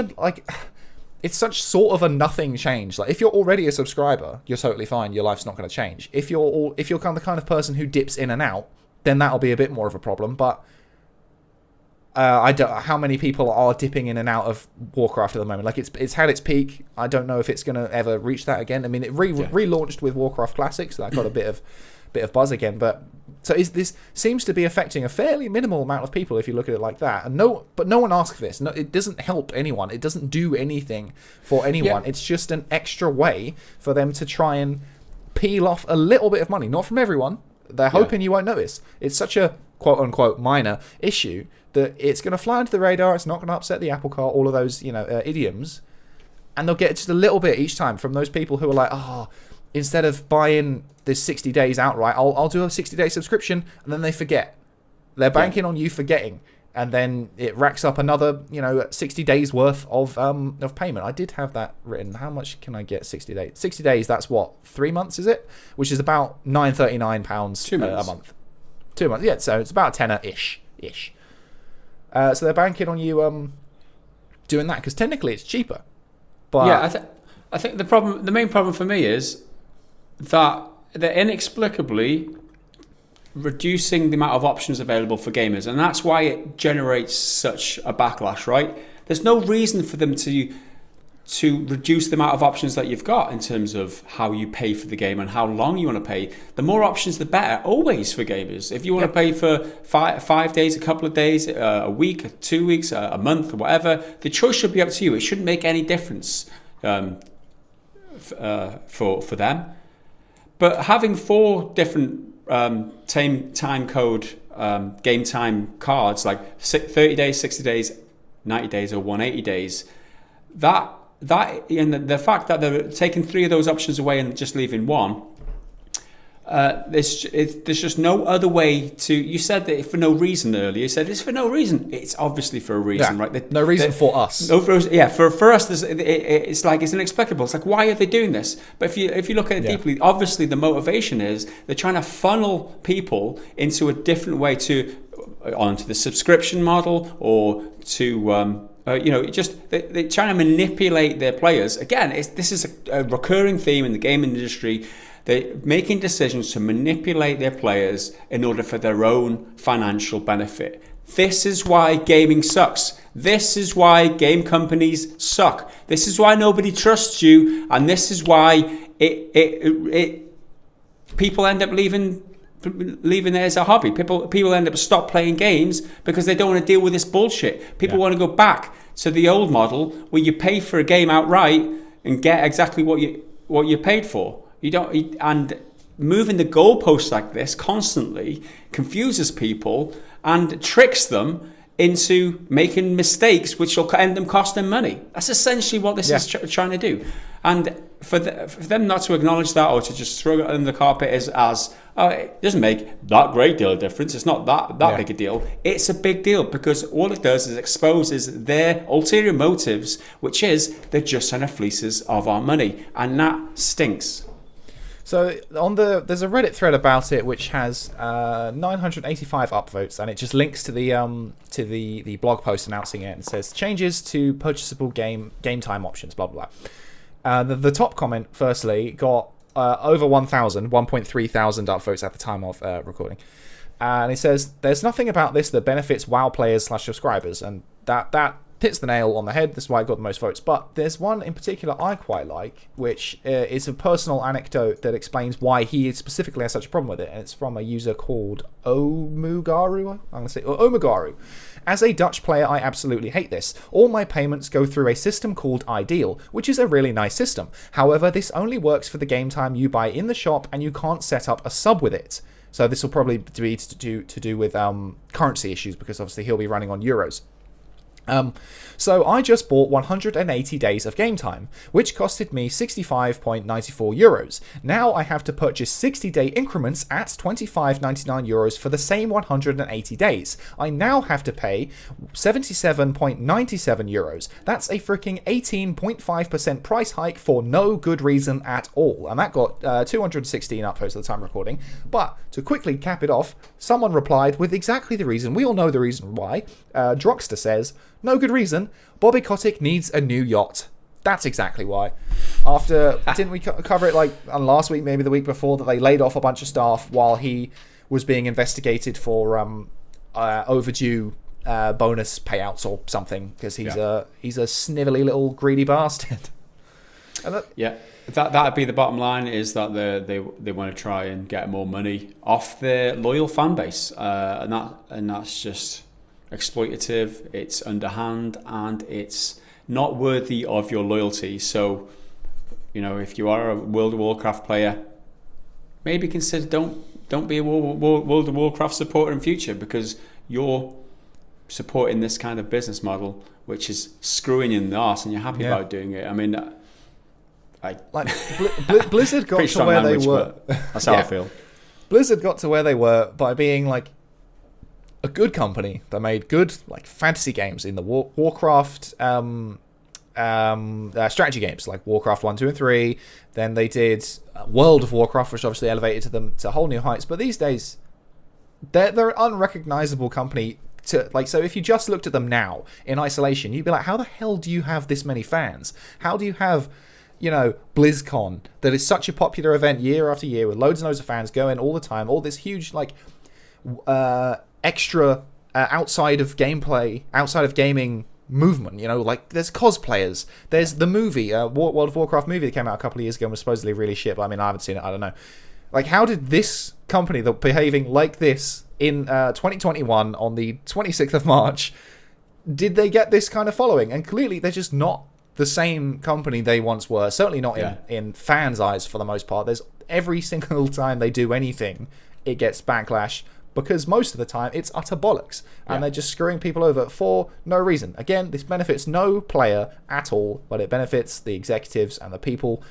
sort of a nothing change. Like, if you're already a subscriber, you're totally fine. Your life's not going to change. If you're kind of the kind of person who dips in and out, then that'll be a bit more of a problem. But I don't. How many people are dipping in and out of Warcraft at the moment? Like, it's had its peak. I don't know if it's going to ever reach that again. I mean, it relaunched with Warcraft Classic, so that got a bit of buzz again. But so this seems to be affecting a fairly minimal amount of people if you look at it like that. And no one asks this. No, it doesn't help anyone. It doesn't do anything for anyone. Yeah. It's just an extra way for them to try and peel off a little bit of money. Not from everyone. They're hoping you won't notice. It's such a quote unquote minor issue that it's going to fly under the radar. It's not going to upset the apple cart. All of those idioms, and they'll get just a little bit each time from those people who are like, instead of buying this 60 days outright, I'll do a 60-day subscription, and then they forget. They're banking on you forgetting, and then it racks up another 60 days worth of payment. I did have that written. How much can I get 60 days? 60 days, that's what, 3 months, is it? Which is about £9.39 a month. 2 months, yeah, so it's about a tenner-ish. So they're banking on you doing that, because technically it's cheaper. But yeah, I think the main problem for me is that they're inexplicably reducing the amount of options available for gamers, and that's why it generates such a backlash, right? There's no reason for them to reduce the amount of options that you've got in terms of how you pay for the game and how long you want to pay. The more options, the better, always, for gamers. If you want to pay for 5 days, a couple of days, a week, 2 weeks, a month, or whatever, the choice should be up to you. It shouldn't make any difference for them. But having 4 different time code game time cards, like 30 days, 60 days, 90 days, or 180 days, that and the fact that they're taking 3 of those options away and just leaving 1, there's just no other way to. You said that for no reason earlier. You said it's for no reason. It's obviously for a reason, right? No reason for us. No, for us, it's like it's inexplicable. It's like, why are they doing this? But if you look at it deeply, obviously the motivation is they're trying to funnel people into a different way onto the subscription model, or to they're trying to manipulate their players. Again, this is a recurring theme in the gaming industry. They're making decisions to manipulate their players in order for their own financial benefit. This is why gaming sucks. This is why game companies suck. This is why nobody trusts you, and this is why people end up leaving it as a hobby. People end up stop playing games because they don't want to deal with this bullshit. People want to go back to the old model where you pay for a game outright and get exactly what you paid for. And moving the goalposts like this constantly confuses people and tricks them into making mistakes, which will end them costing money. That's essentially what this is trying to do. And for them not to acknowledge that, or to just throw it under the carpet as it doesn't make that great deal of difference, it's not that big a deal. It's a big deal, because all it does is exposes their ulterior motives, which is they're just trying to fleece us of our money, and that stinks. So there's a Reddit thread about it which has 985 upvotes, and it just links to the blog post announcing it, and says changes to purchasable game time options, blah blah blah. The top comment, firstly, got over 1.3 thousand upvotes at the time of recording, and it says there's nothing about this that benefits WoW players / subscribers, and that hits the nail on the head. That's why it got the most votes. But there's one in particular I quite like, which is a personal anecdote that explains why he specifically has such a problem with it. And it's from a user called Omugaru. I'm going to say Omugaru. As a Dutch player, I absolutely hate this. All my payments go through a system called Ideal, which is a really nice system. However, this only works for the game time you buy in the shop, and you can't set up a sub with it. So this will probably be to do with currency issues, because obviously he'll be running on euros. So I just bought 180 days of game time, which costed me 65.94 euros. Now I have to purchase 60-day increments at 25.99 euros for the same 180 days. I now have to pay 77.97 euros. That's a freaking 18.5% price hike for no good reason at all. And that got 216 upvotes at the time of recording. But to quickly cap it off, someone replied with exactly the reason. We all know the reason why. Droxter says, no good reason. Bobby Kotick needs a new yacht. That's exactly why. After, didn't we cover it like last week, maybe the week before, that they laid off a bunch of staff while he was being investigated for overdue bonus payouts or something, because he's a snivelly little greedy bastard. That'd be the bottom line, is that they want to try and get more money off their loyal fan base, and that's just exploitative, it's underhand, and it's not worthy of your loyalty. So, if you are a World of Warcraft player, maybe consider don't be a World of Warcraft supporter in future, because you're supporting this kind of business model which is screwing you in the arse, and you're happy about doing it. I mean, Blizzard got to where they were. That's how I feel. Blizzard got to where they were by being like a good company that made good fantasy games in the Warcraft strategy games like Warcraft 1, 2, and 3. Then they did World of Warcraft, which obviously elevated them to whole new heights. But these days, they're an unrecognizable company. So if you just looked at them now in isolation, you'd be like, how the hell do you have this many fans? How do you have, BlizzCon, that is such a popular event year after year with loads and loads of fans going all the time, all this huge extra outside of gameplay, outside of gaming movement, there's cosplayers, there's the movie, World of Warcraft movie that came out a couple of years ago and was supposedly really shit, but I mean, I haven't seen it, I don't know. How did this company that behaving like this in 2021 on the 26th of March, did they get this kind of following? And clearly they're just not the same company they once were, certainly not in fans' eyes for the most part. There's every single time they do anything, it gets backlash, because most of the time it's utter bollocks, and they're just screwing people over for no reason. Again, this benefits no player at all, but it benefits the executives and the people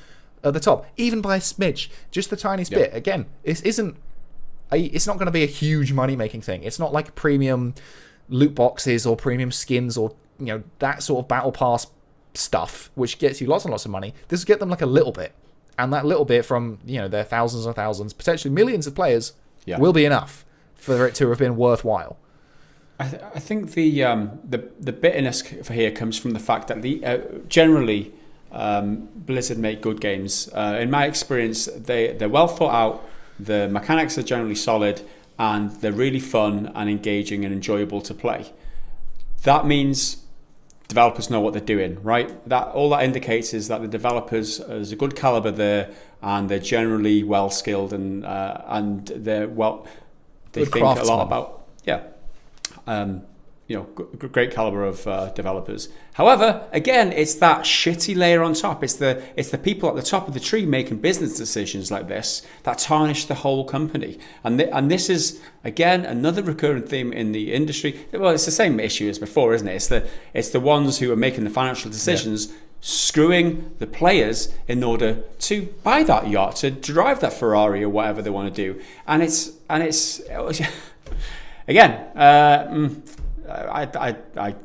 at the top, even by a smidge, just the tiniest bit. Again, it's not going to be a huge money-making thing. It's not like premium loot boxes or premium skins or that sort of battle pass stuff, which gets you lots and lots of money. This will get them a little bit, and that little bit from their thousands and thousands, potentially millions of players, will be enough for it to have been worthwhile. I think the bitterness for here comes from the fact that generally Blizzard make good games. In my experience, they're well thought out. The mechanics are generally solid, and they're really fun and engaging and enjoyable to play. That means developers know what they're doing, right? All that indicates is that the developers, there's a good caliber there, and they're generally well skilled, and they're they good think craftsmen. a lot about great caliber of developers. However, again, it's that shitty layer on top. It's the people at the top of the tree making business decisions like this that tarnish the whole company. And this is, again, another recurring theme in the industry. Well, it's the same issue as before, isn't it? It's the ones who are making the financial decisions screwing the players in order to buy that yacht, to drive that Ferrari or whatever they want to do. And it's again,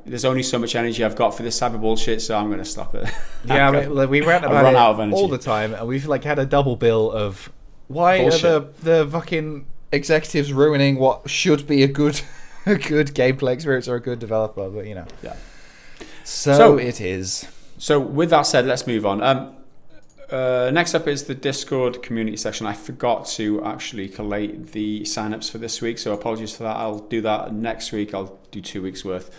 there's only so much energy I've got for this cyber bullshit, so I'm going to stop it. We rant about it all the time, and we've had a double bill of why bullshit. Are the fucking executives ruining what should be a good gameplay experience or a good developer, but So it is. So with that said, let's move on. Next up is the Discord community section. I forgot to actually collate the signups for this week, so apologies for that. I'll do that next week. I'll do 2 weeks worth.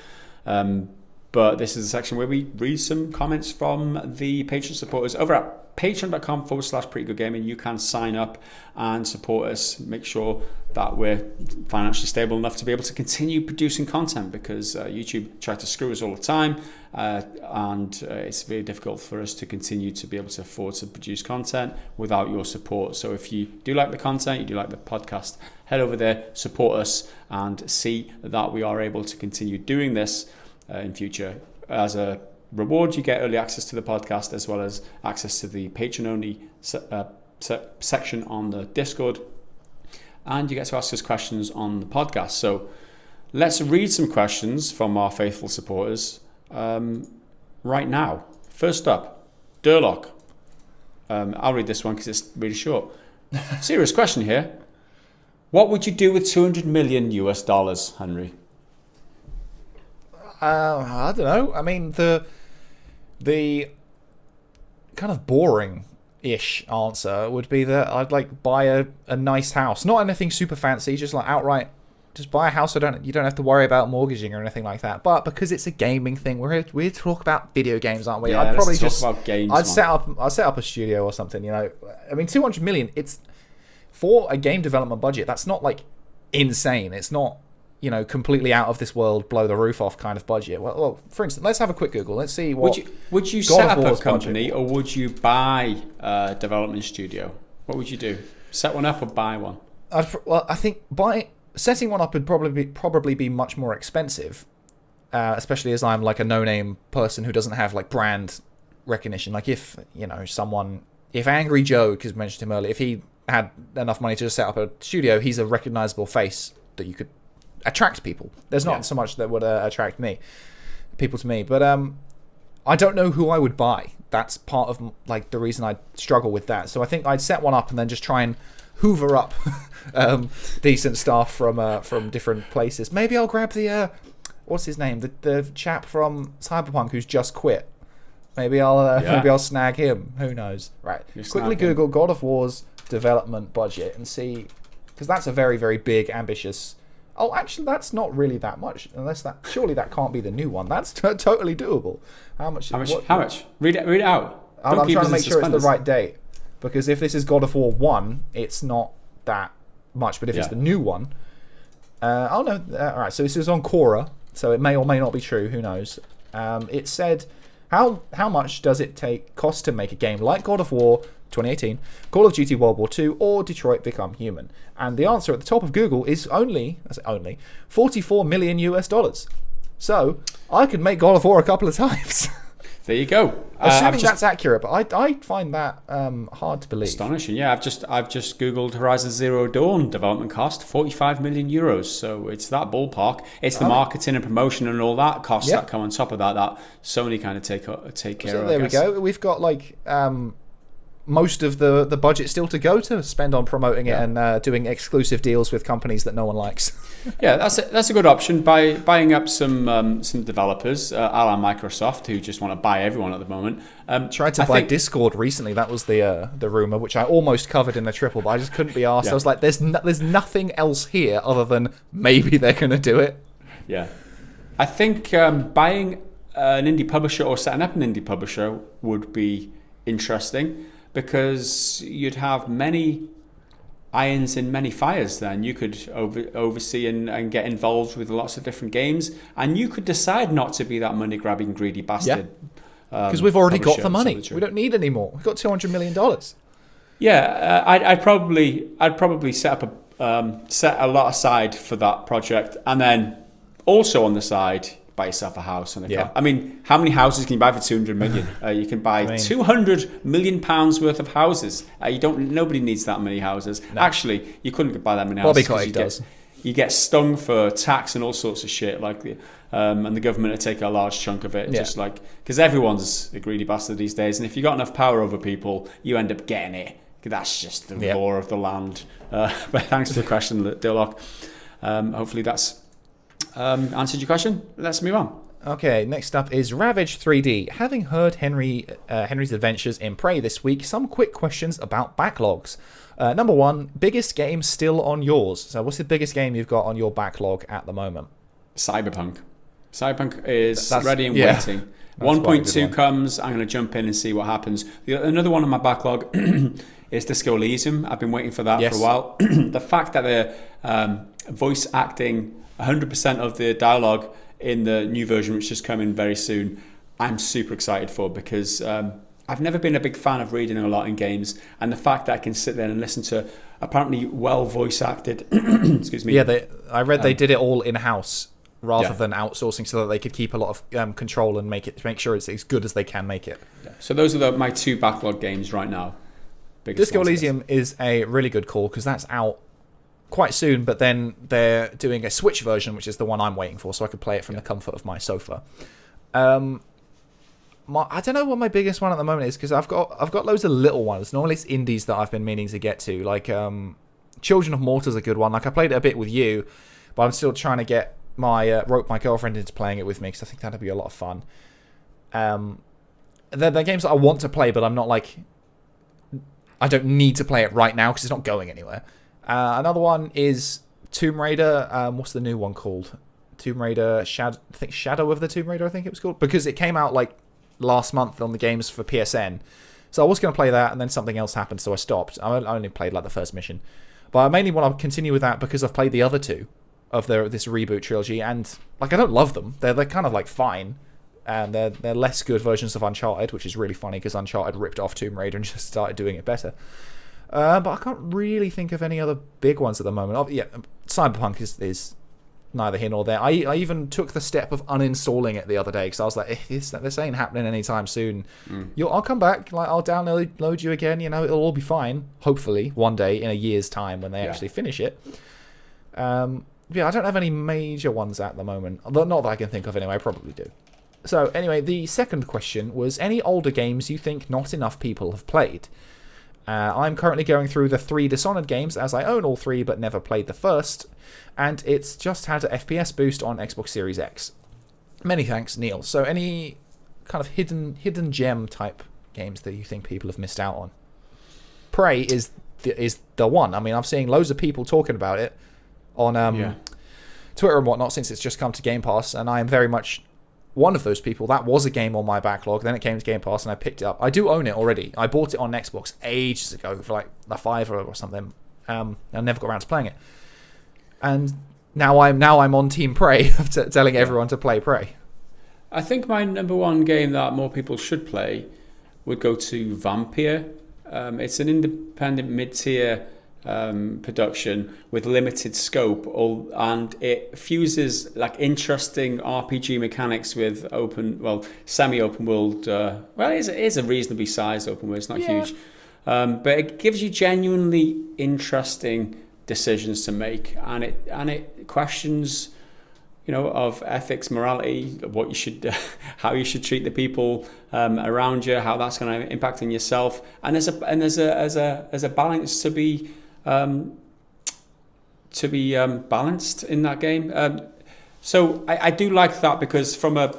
But this is the section where we read some comments from the Patreon supporters over at patreon.com/prettygoodgaming. You can sign up and support us. Make sure that we're financially stable enough to be able to continue producing content, because YouTube tries to screw us all the time, and it's very difficult for us to continue to be able to afford to produce content without your support. So if you do like the content, you do like the podcast, head over there, support us, and see that we are able to continue doing this. in future. As a reward, you get early access to the podcast as well as access to the Patreon-only section on the Discord, and you get to ask us questions on the podcast. So let's read some questions from our faithful supporters right now. First up, Durlock. I'll read this one because it's really short. Serious question here. What would you do with $200 million, Henry? I don't know. I mean, the kind of boring-ish answer would be that I'd like buy a nice house. Not anything super fancy, just like outright, just buy a house. You don't have to worry about mortgaging or anything like that. But because it's a gaming thing, we talk about video games, aren't we? Yeah, I'd probably talk about games. I'd set up a studio or something. You know, I mean, 200 million. It's for a game development budget. That's not like insane. It's not, you know, completely out of this world, blow the roof off kind of budget. Well, for instance, let's have a quick Google. Let's see what. Would you set up a company or would you buy a development studio? What would you do? Set one up or buy one? I think setting one up would probably be much more expensive, especially as I'm like a no-name person who doesn't have like brand recognition. Like if Angry Joe, because I mentioned him earlier, if he had enough money to set up a studio, he's a recognizable face that you could attract people. There's not so much that would attract people to me, but I don't know who I would buy. That's part of like the reason I struggle with that. So I think I'd set one up and then just try and hoover up decent staff from different places. Maybe I'll grab the what's his name, the chap from Cyberpunk who's just quit. Maybe I'll snag him. Who knows? Right. Quickly Google God of War's development budget and see, because that's a very, very big, ambitious. Oh, actually, that's not really that much. Surely that can't be the new one. That's totally doable. How much? How much? Read it out. I'm trying to make sure it's the right date, because if this is God of War 1, it's not that much. But if it's the new one, all right. So this is on Quora, so it may or may not be true. Who knows? It said how much does it cost to make a game like God of War 2018, Call of Duty World War II, or Detroit Become Human? And the answer at the top of Google is only $44 million. So I could make God of War a couple of times. There you go. Assuming that's accurate, but I find that hard to believe. Astonishing, yeah. I've just Googled Horizon Zero Dawn development cost, €45 million. So it's that ballpark. It's the marketing and promotion and all that costs that come on top of that Sony kind of take care of. There we go. We've got like most of the budget still to go to spend on promoting it and doing exclusive deals with companies that no one likes. Yeah, that's a good option. By buying up some developers, a la Microsoft, who just want to buy everyone at the moment. Tried to buy Discord recently. That was the rumor, which I almost covered in the triple, but I just couldn't be asked. I was like, there's nothing else here other than maybe they're going to do it. Yeah, I think buying an indie publisher or setting up an indie publisher would be interesting, because you'd have many irons in many fires then. You could oversee and get involved with lots of different games, and you could decide not to be that money-grabbing, greedy bastard. Because we've already got the money. We don't need any more. We've got $200 million. Yeah, I'd probably set a lot aside for that project, and then also on the side, buy yourself a house and a car. I mean, how many houses can you buy for 200 million? You can buy 200 million pounds worth of houses. Nobody needs that many houses. No. Actually, you couldn't buy that many houses. Bobby Kotick does. You get stung for tax and all sorts of shit, and the government will take a large chunk of it, just like, because everyone's a greedy bastard these days, and if you got enough power over people, you end up getting it. That's just the law of the land. But thanks for the question, Dillock. Hopefully that's answered your question. Let's move on. Okay, next up is Ravage 3D. Having heard Henry's adventures in Prey this week, some quick questions about backlogs. Number one, biggest game still on yours. So what's the biggest game you've got on your backlog at the moment? Cyberpunk. Cyberpunk is ready and waiting. 1.2 comes, I'm going to jump in and see what happens. Another one on my backlog is Disco Elysium. I've been waiting for that for a while. The fact that they're voice acting 100% of the dialogue in the new version, which is coming very soon, I'm super excited for, because I've never been a big fan of reading a lot in games, and the fact that I can sit there and listen to apparently well voice acted excuse me. Yeah, I read they did it all in-house rather than outsourcing, so that they could keep a lot of control and make sure it's as good as they can make it. Yeah. So those are my 2 backlog games right now. Disco Elysium is a really good call because that's out quite soon, but then they're doing a Switch version, which is the one I'm waiting for, so I could play it from the comfort of my sofa. I don't know what my biggest one at the moment is, because I've got loads of little ones. Normally it's indies that I've been meaning to get to, like Children of Morta is a good one. Like I played it a bit with you, but I'm still trying to get rope my girlfriend into playing it with me, because I think that'd be a lot of fun. They're games that I want to play, but I'm not like, I don't need to play it right now because it's not going anywhere. Another one is Tomb Raider. What's the new one called? Tomb Raider Shadow of the Tomb Raider, I think it was called, because it came out like last month on the games for PSN. So I was going to play that, and then something else happened, so I stopped. I only played like the first mission, but I mainly want to continue with that because I've played the other 2 of this reboot trilogy, and like I don't love them. They're kind of like fine. And they're less good versions of Uncharted, which is really funny because Uncharted ripped off Tomb Raider and just started doing it better. But I can't really think of any other big ones at the moment. Cyberpunk is neither here nor there. I even took the step of uninstalling it the other day because I was like, this ain't happening anytime soon. I'll come back. Like I'll download you again. It'll all be fine. Hopefully, one day in a year's time when they actually finish it. I don't have any major ones at the moment. Not that I can think of anyway. I probably do. So, anyway, the second question was, any older games you think not enough people have played? I'm currently going through the 3 Dishonored games, as I own all 3 but never played the first, and it's just had an FPS boost on Xbox Series X. Many thanks, Neil. So, any kind of hidden gem type games that you think people have missed out on? Prey is the one. I mean, I'm seeing loads of people talking about it on Twitter and whatnot since it's just come to Game Pass, and I am very much one of those people. That was a game on my backlog, then it came to Game Pass and I picked it up. I do own it already. I bought it on Xbox ages ago for like a $5 or something. I never got around to playing it, and now I'm on Team Prey of telling everyone to play Prey. I think my number 1 game that more people should play would go to Vampire. It's an independent mid-tier production with limited scope, and it fuses like interesting RPG mechanics with semi-open world. It is a reasonably sized open world. It's not huge, but it gives you genuinely interesting decisions to make, and it questions, of ethics, morality, what you should, how you should treat the people around you, how that's going to impact on yourself, and there's a balance to be balanced in that game. So I do like that, because from an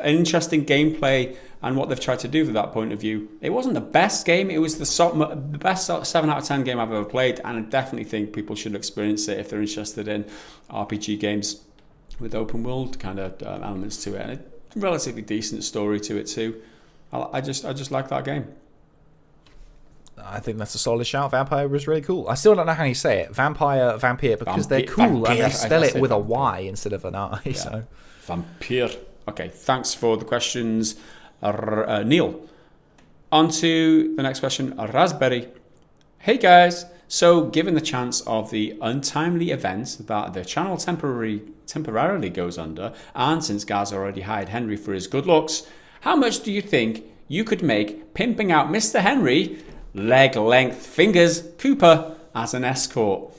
interesting gameplay and what they've tried to do from that point of view, it wasn't the best game. It was the best 7 out of 10 game I've ever played, and I definitely think people should experience it if they're interested in RPG games with open world kind of elements to it, and a relatively decent story to it too. I just like that game. I think that's a solid shout. Vampire was really cool. I still don't know how you say it. Vampire, because they're cool and they spell it with a Y instead of an I. Yeah. So Vampire. Okay, thanks for the questions, Neil. On to the next question, Raspberry. Hey guys. So, given the chance of the untimely events that the channel temporarily goes under, and since Gaz already hired Henry for his good looks, how much do you think you could make pimping out Mr. Henry, leg length fingers, Cooper, as an escort?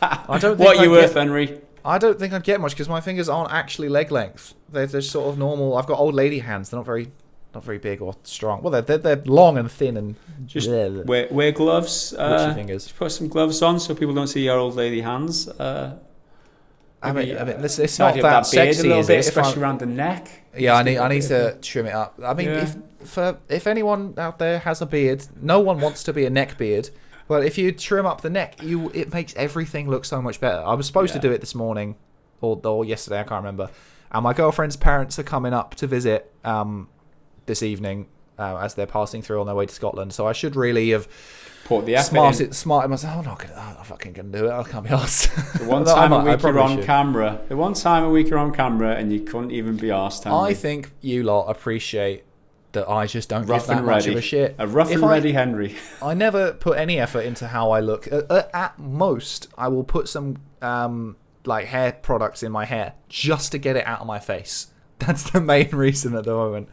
I don't think what are you worth, Henry? I don't think I'd get much because my fingers aren't actually leg length. They're sort of normal. I've got old lady hands. They're not very big or strong. Well, they're long and thin and just wear gloves. Fingers. Put some gloves on so people don't see your old lady hands. I mean, it's not that sexy, is it? Especially around the neck. Yeah, I need to trim it up. I mean, if anyone out there has a beard, no one wants to be a neck beard. Well, if you trim up the neck, it makes everything look so much better. I was supposed to do it this morning or yesterday, I can't remember. And my girlfriend's parents are coming up to visit this evening as they're passing through on their way to Scotland. So I should really have put the effort smarted myself. I'm not fucking going to do it. I can't be arsed. The one time a week you're on camera. The one time a week you're on camera and you couldn't even be arsed. I think you lot appreciate that I just don't give that much of a shit. A rough and ready Henry. I never put any effort into how I look. At most, I will put some like hair products in my hair just to get it out of my face. That's the main reason at the moment.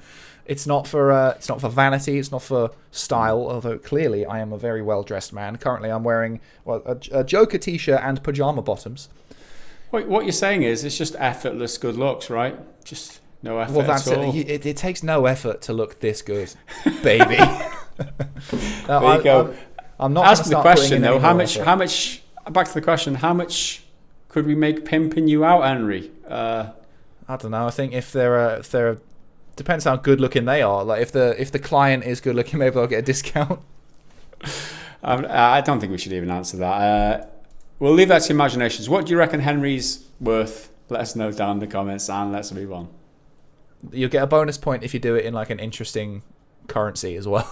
It's not for vanity. It's not for style. Although clearly I am a very well dressed man. Currently I'm wearing a Joker t-shirt and pajama bottoms. What you're saying is it's just effortless good looks, right? Just no effort at all. It takes no effort to look this good, baby. There you go. I'm not asking the question though. How much? Back to the question. How much could we make pimping you out, Henry? I don't know. I think if they're depends how good looking they are. Like if the client is good looking, maybe I'll get a discount. I don't think we should even answer that. We'll leave that to your imaginations. What do you reckon Henry's worth? Let us know down in the comments and let's move on. You'll get a bonus point if you do it in like an interesting currency as well.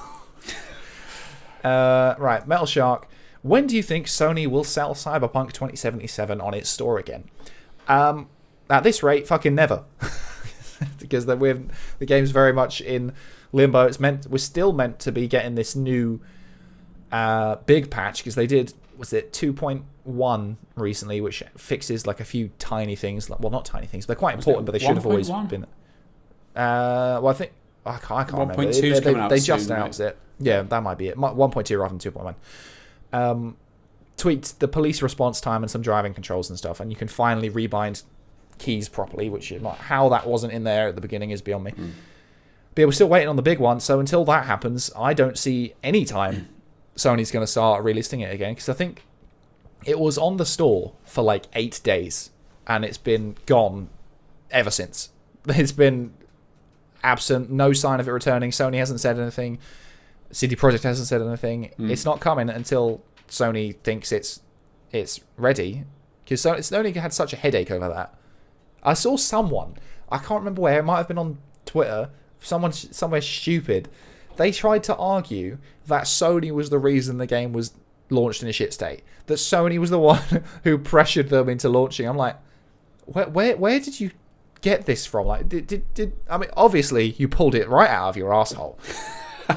Right, Metal Shark. When do you think Sony will sell Cyberpunk 2077 on its store again? At this rate, fucking never. Because the game's very much in limbo. We're still meant to be getting this new big patch because they did, was it 2.1 recently, which fixes like a few tiny things. Well, not tiny things, they're quite important, but they should have always been. Well, I think I can't remember. 1.2 they just announced it. Yeah, that might be it. 1.2 rather than 2.1. Tweaked the police response time and some driving controls and stuff, and you can finally rebind keys properly, which is not how that wasn't in there at the beginning is beyond me. But yeah, we're still waiting on the big one, so until that happens, I don't see any time Sony's going to start relisting it again, because I think it was on the store for like 8 days, and it's been gone ever since. It's been absent, no sign of it returning. Sony hasn't said anything. CD Projekt hasn't said anything. It's not coming until Sony thinks it's ready, because Sony had such a headache over that. I saw someone, I can't remember where, it might have been on Twitter, someone somewhere stupid. They tried to argue that Sony was the reason the game was launched in a shit state. That Sony was the one who pressured them into launching. I'm like, where did you get this from? Like, did I mean, obviously you pulled it right out of your asshole.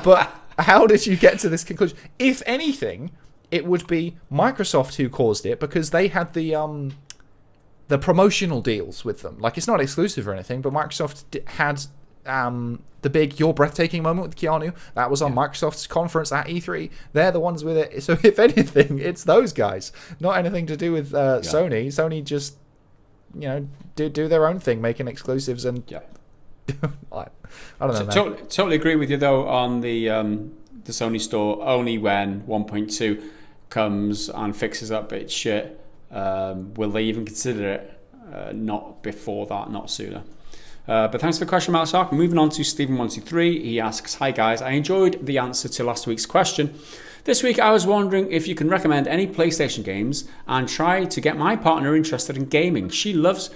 But how did you get to this conclusion? If anything, it would be Microsoft who caused it, because they had the promotional deals with them. Like, it's not exclusive or anything, but Microsoft had the big "You're Breathtaking" moment with Keanu. That was on Microsoft's conference at E3. They're the ones with it. So if anything, it's those guys. Not anything to do with Sony. Sony just, do their own thing, making exclusives and... I don't know. Totally agree with you though on the Sony store. Only when 1.2 comes and fixes up its shit will they even consider it. Not before that, not sooner. But thanks for the question, Matt Sark. Moving on to Stephen123. He asks, "Hi guys, I enjoyed the answer to last week's question. This week I was wondering if you can recommend any PlayStation games and try to get my partner interested in gaming. She loved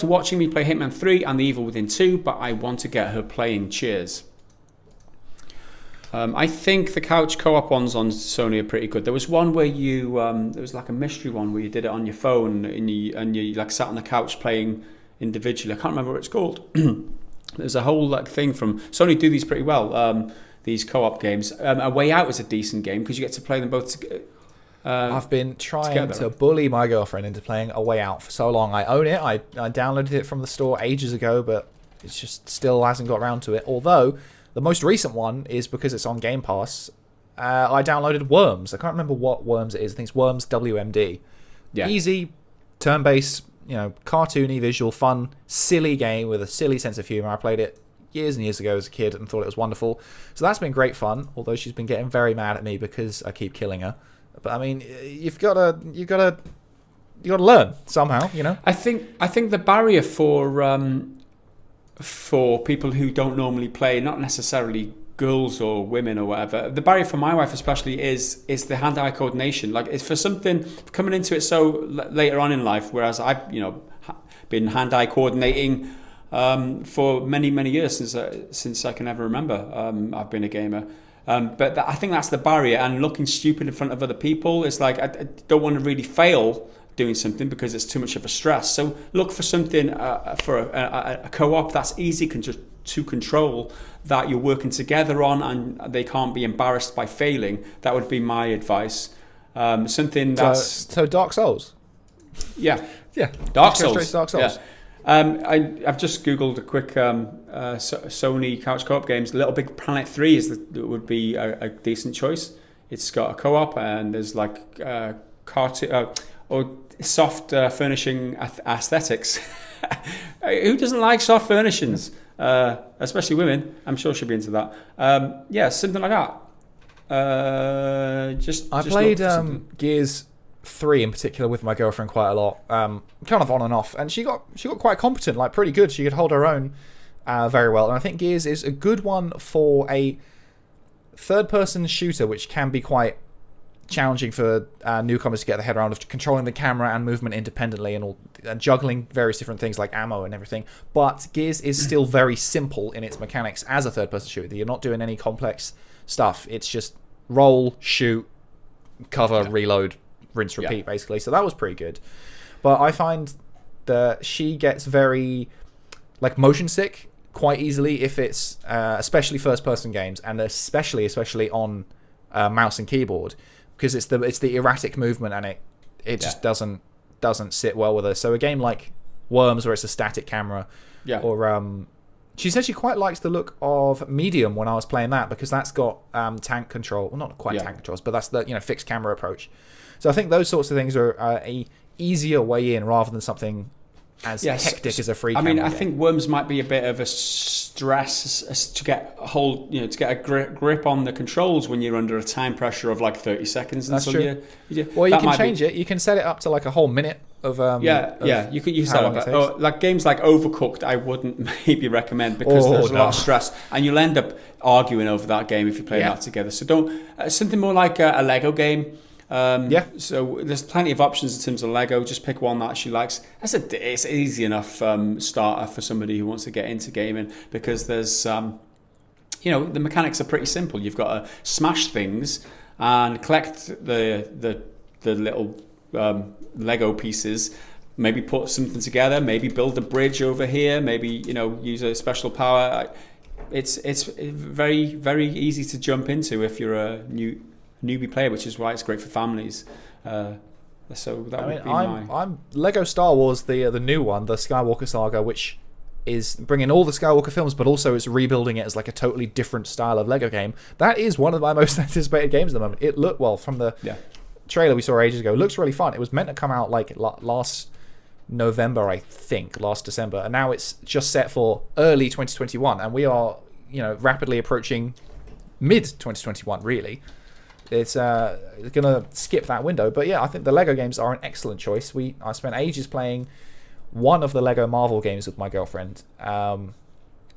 watching me play Hitman 3 and The Evil Within 2, but I want to get her playing. Cheers." I think the couch co-op ones on Sony are pretty good. There was one where you, there was like a mystery one where you did it on your phone and you like sat on the couch playing individually. I can't remember what it's called. There's a whole like thing from Sony do these pretty well. These co-op games. A Way Out is a decent game because you get to play them both together. I've been trying to bully my girlfriend into playing A Way Out for so long. I own it. I downloaded it from the store ages ago, but it's just still hasn't got around to it. Although the most recent one is because it's on Game Pass. I downloaded Worms. I can't remember what Worms it is. I think it's Worms WMD. Yeah. Easy, turn-based, cartoony, visual, fun, silly game with a silly sense of humor. I played it years and years ago as a kid and thought it was wonderful. So that's been great fun. Although she's been getting very mad at me because I keep killing her. But I mean, you've got to learn somehow, I think the barrier for people who don't normally play, not necessarily girls or women or whatever, the barrier for my wife especially is the hand-eye coordination. Like, it's for something coming into it so later on in life, whereas I've been hand-eye coordinating for many years since I can ever remember. I've been a gamer. But I think that's the barrier, and looking stupid in front of other people is like, I don't want to really fail doing something because it's too much of a stress. So look for something for a co-op that's easy to control, that you're working together on and they can't be embarrassed by failing. That would be my advice. Something that's... So Dark Souls? Yeah. Yeah, Dark just go Souls. straight to Dark Souls. Yeah. I've just googled a quick Sony couch co-op games. Little Big Planet 3 would be a decent choice. It's got a co-op and there's like cartoon or soft furnishing aesthetics. Who doesn't like soft furnishings? Especially women. I'm sure she'll be into that. Yeah, something like that. I played Gears 3 in particular with my girlfriend quite a lot, kind of on and off, and she got quite competent, like pretty good. She could hold her own very well, and I think Gears is a good one for a third-person shooter, which can be quite challenging for newcomers to get their head around, of controlling the camera and movement independently and juggling various different things like ammo and everything. But Gears is still very simple in its mechanics as a third-person shooter. You're not doing any complex stuff. It's just roll, shoot, cover, reload, rinse, repeat, basically. So that was pretty good. But I find that she gets very like motion sick quite easily if it's especially first-person games, and especially on mouse and keyboard, because it's the erratic movement and it just doesn't sit well with her. So a game like Worms, where it's a static camera, or she said she quite likes the look of Medium when I was playing that, because that's got tank control. Well, not quite tank controls, but that's the fixed camera approach. So I think those sorts of things are a easier way in rather than something as hectic as a free camera. I think Worms might be a bit of a stress to get a hold, to get a grip on the controls when you're under a time pressure of like 30 seconds. That's true. Well, you can change it. You can set it up to like a whole minute of you can set it up. Like games like Overcooked, I wouldn't maybe recommend, because there's a lot of stress, and you'll end up arguing over that game if you play that together. So don't something more like a Lego game. So there's plenty of options in terms of Lego. Just pick one that she likes. It's easy enough starter for somebody who wants to get into gaming, because there's the mechanics are pretty simple. You've got to smash things and collect the little Lego pieces. Maybe put something together. Maybe build a bridge over here. Maybe use a special power. It's very, very easy to jump into if you're a newbie player, which is why it's great for families. So that would be I'm Lego Star Wars, the new one, the Skywalker Saga, which is bringing all the Skywalker films, but also it's rebuilding it as like a totally different style of Lego game. That is one of my most anticipated games at the moment. It looked, well, from the trailer we saw ages ago, it looks really fun. It was meant to come out like last November, I think, last December, and now it's just set for early 2021, and we are rapidly approaching mid 2021 really. It's going to skip that window. But yeah, I think the Lego games are an excellent choice. I spent ages playing one of the Lego Marvel games with my girlfriend,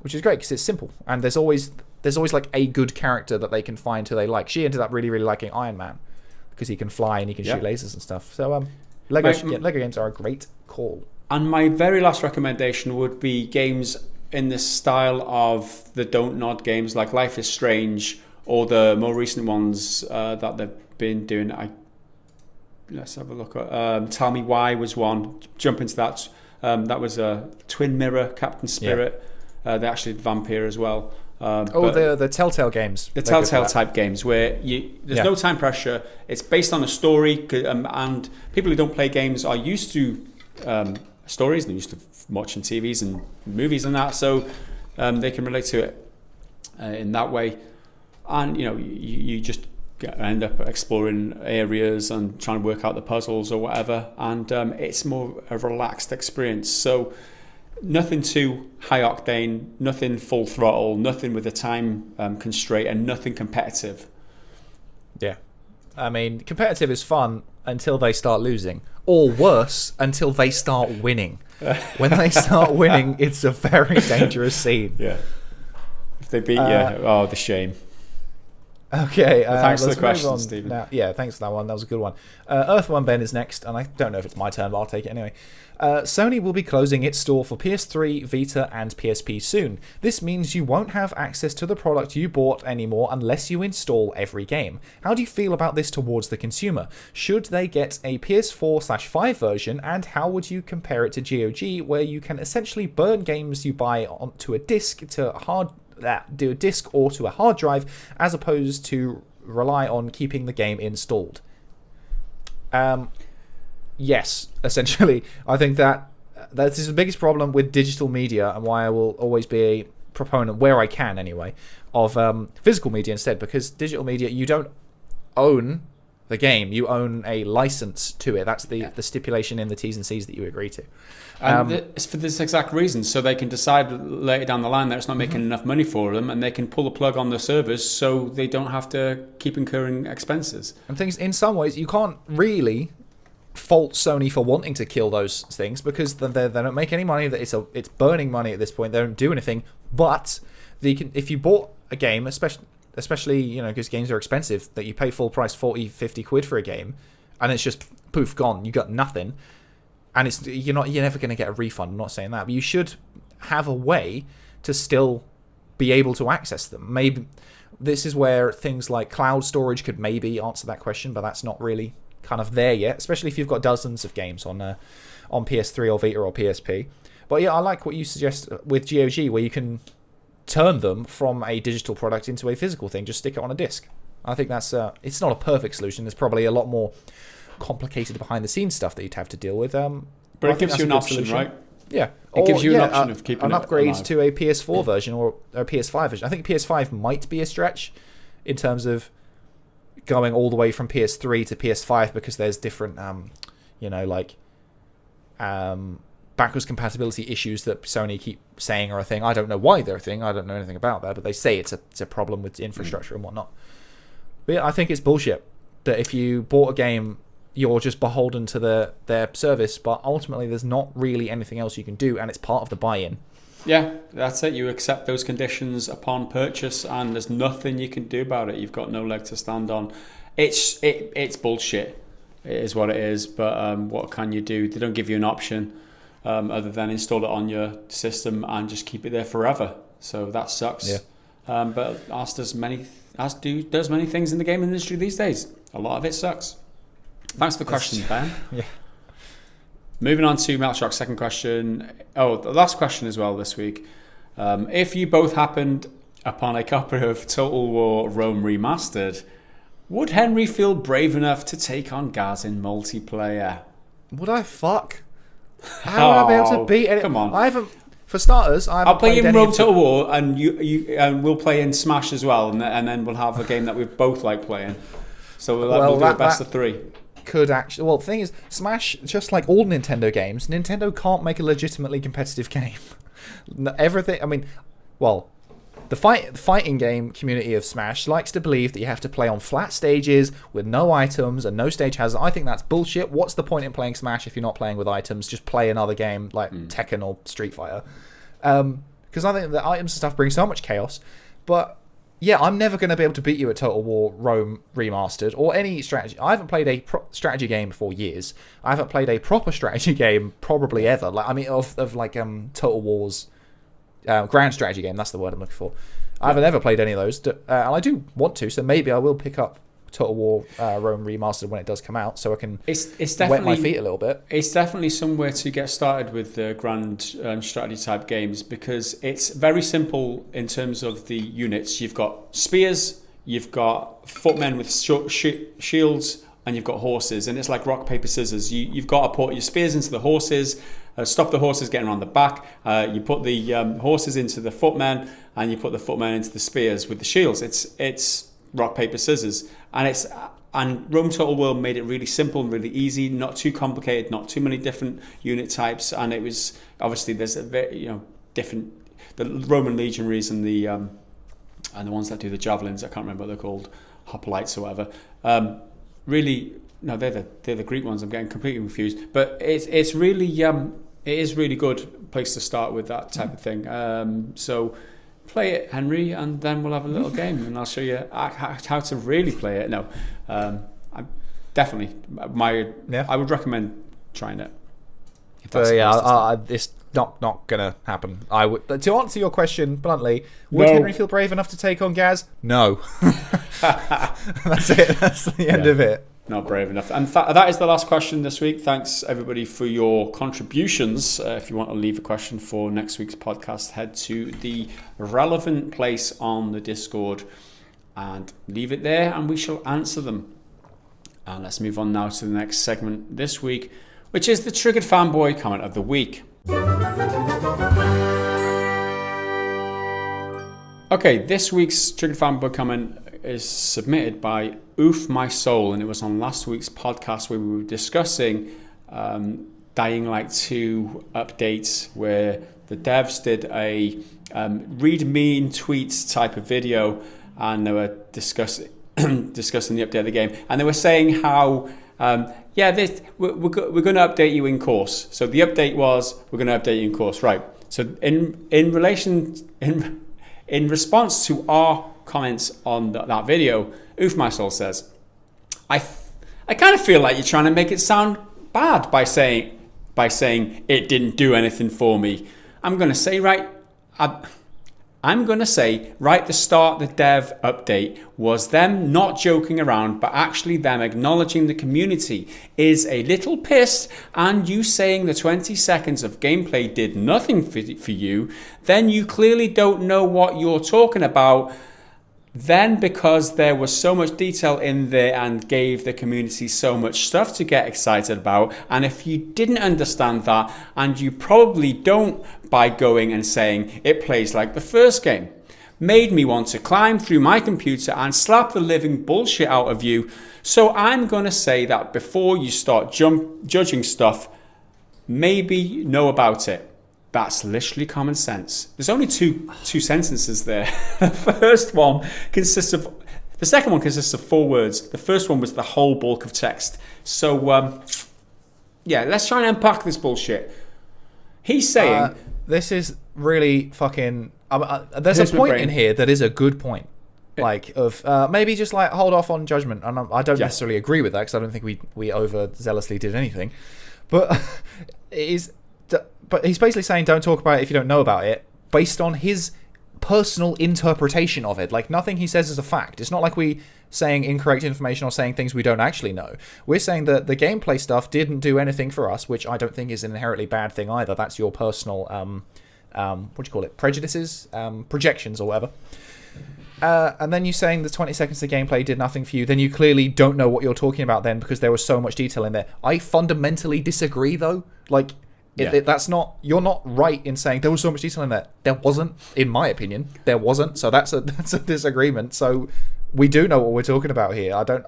which is great because it's simple. And there's always like a good character that they can find who they like. She ended up really, really liking Iron Man because he can fly and he can shoot lasers and stuff. So Lego games are a great call. And my very last recommendation would be games in the style of the Don't Nod games, like Life is Strange, or the more recent ones that they've been doing. Let's have a look at Tell Me Why was one. Jump into that. That was a Twin Mirror, Captain Spirit. They actually did Vampire as well. The Telltale games. The Telltale type games where there's no time pressure. It's based on a story, and people who don't play games are used to stories. They're used to watching TVs and movies and that, so they can relate to it in that way. And you just end up exploring areas and trying to work out the puzzles or whatever, and it's more a relaxed experience. So nothing too high octane, nothing full throttle, nothing with a time constraint, and nothing competitive. Yeah, I mean, competitive is fun until they start losing, or worse, until they start winning. When they start winning, it's a very dangerous scene. Yeah, if they beat you, the shame. Okay, thanks for the question, Stephen. Now. Yeah, thanks for that one. That was a good one. Earthworm Ben is next, and I don't know if it's my turn, but I'll take it anyway. Sony will be closing its store for PS3, Vita, and PSP soon. This means you won't have access to the product you bought anymore unless you install every game. How do you feel about this towards the consumer? Should they get a PS4/5 version, and how would you compare it to GOG, where you can essentially burn games you buy onto a disc do a disc or to a hard drive, as opposed to rely on keeping the game installed? yes, essentially. I think that is the biggest problem with digital media, and why I will always be a proponent, where I can anyway, of physical media instead, because digital media, you don't own the game, you own a license to it. That's the stipulation in the T's and C's that you agree to. It's for this exact reason, so they can decide later down the line that it's not making enough money for them, and they can pull the plug on the servers so they don't have to keep incurring expenses. And things, in some ways, you can't really fault Sony for wanting to kill those things, because they don't make any money. That it's burning money at this point. They don't do anything. But if you bought a game, especially because games are expensive, that you pay full price 40, 50 quid for a game, and it's just poof gone. You got nothing. And you're never going to get a refund. I'm not saying that, but you should have a way to still be able to access them. Maybe this is where things like cloud storage could maybe answer that question, but that's not really kind of there yet. Especially if you've got dozens of games on PS3 or Vita or PSP. But yeah, I like what you suggest with GOG, where you can turn them from a digital product into a physical thing. Just stick it on a disc. I think that's it's not a perfect solution. There's probably a lot more complicated behind the scenes stuff that you'd have to deal with. But it gives you an option, solution. Right? Yeah. It gives you an option of keeping an upgrade alive. to a PS4 version or a PS5 version. I think PS5 might be a stretch in terms of going all the way from PS3 to PS5, because there's different, backwards compatibility issues that Sony keep saying are a thing. I don't know why they're a thing. I don't know anything about that, but they say it's a problem with infrastructure and whatnot. But yeah, I think it's bullshit that if you bought a game, you're just beholden to their service, but ultimately there's not really anything else you can do, and it's part of the buy-in. Yeah, that's it. You accept those conditions upon purchase, and there's nothing you can do about it. You've got no leg to stand on. It's bullshit. It is what it is. But what can you do? They don't give you an option other than install it on your system and just keep it there forever. So that sucks. Yeah. But as does many things in the game industry these days. A lot of it sucks. Thanks for the question, Ben. Yeah. Moving on to Melchrock's second question. Oh, the last question as well this week. If you both happened upon a copy of Total War Rome Remastered, would Henry feel brave enough to take on Gaz in multiplayer? Would I fuck? How would I be able to beat it? Come on. I haven't. For starters, I'll play in Rome Total War, and and we'll play in Smash as well, and then we'll have a game that we both like playing. So we'll do a best of three. Could actually, well, the thing is, Smash, just like all Nintendo games, Nintendo can't make a legitimately competitive game. Everything, I mean, well, the fighting game community of Smash likes to believe that you have to play on flat stages with no items and no stage hazard. I think that's bullshit. What's the point in playing Smash if you're not playing with items? Just play another game like Tekken or Street Fighter. Because I think the items and stuff bring so much chaos. But yeah, I'm never going to be able to beat you at Total War Rome Remastered or any strategy. I haven't played a strategy game for years. I haven't played a proper strategy game probably ever. Of Total War's grand strategy game. That's the word I'm looking for. I haven't ever played any of those, and I do want to. So maybe I will pick up Total War Rome Remastered when it does come out, so I can wet my feet a little bit. It's definitely somewhere to get started with the grand strategy type games, because it's very simple in terms of the units. You've got spears, you've got footmen with shields, and you've got horses, and it's like rock, paper, scissors. You've got to put your spears into the horses, stop the horses getting around the back. You put the horses into the footmen, and you put the footmen into the spears with the shields. It's rock, paper, scissors. And Rome Total War made it really simple and really easy, not too complicated, not too many different unit types. And it was, obviously, there's a very, different, the Roman legionaries and the ones that do the javelins, I can't remember what they're called, hoplites or whatever. Really, no, they're the Greek ones. I'm getting completely confused. But it's really, it is really good place to start with that type of thing. So play it, Henry, and then we'll have a little game, and I'll show you how to really play it. No, I definitely I would recommend trying it. It's not gonna happen. I would. To answer your question bluntly, would Henry feel brave enough to take on Gaz? No. That's it. That's the end of it. Not brave enough. And that is the last question this week. Thanks, everybody, for your contributions. If you want to leave a question for next week's podcast, head to the relevant place on the Discord and leave it there, and we shall answer them. And let's move on now to the next segment this week, which is the Triggered Fanboy comment of the week. Okay, this week's Triggered Fanboy comment is submitted by Oof My Soul, and it was on last week's podcast where we were discussing Dying Light 2 updates, where the devs did a read mean tweets type of video, and they were discussing the update of the game, and they were saying how we're going to update you in course. So the update was, we're going to update you in course, right? So in response to our comments on that video, Oof My Soul says, I kind of feel like you're trying to make it sound bad by saying it didn't do anything for me. I'm going to say right at the start, the dev update was them not joking around, but actually them acknowledging the community is a little pissed, and you saying the 20 seconds of gameplay did nothing for you, then you clearly don't know what you're talking about. Then, because there was so much detail in there and gave the community so much stuff to get excited about, and if you didn't understand that, and you probably don't by going and saying it plays like the first game, made me want to climb through my computer and slap the living bullshit out of you. So I'm going to say that before you start judging stuff, maybe know about it. That's literally common sense. There's only two sentences there. The second one consists of 4 words. The first one was the whole bulk of text. So, let's try and unpack this bullshit. He's saying... this is really fucking... there's a point in here that is a good point. Like, of maybe just like hold off on judgment. And I don't necessarily agree with that, because I don't think we overzealously did anything. But it is... But he's basically saying don't talk about it if you don't know about it, based on his personal interpretation of it. Like, nothing he says is a fact. It's not like we saying incorrect information or saying things we don't actually know. We're saying that the gameplay stuff didn't do anything for us, which I don't think is an inherently bad thing either. That's your personal, prejudices, projections or whatever. And then you saying the 20 seconds of gameplay did nothing for you, then you clearly don't know what you're talking about then, because there was so much detail in there. I fundamentally disagree, though. Like... that's not... You're not right in saying there was so much detail in there. There wasn't, in my opinion. There wasn't. So that's a disagreement. So we do know what we're talking about here. I don't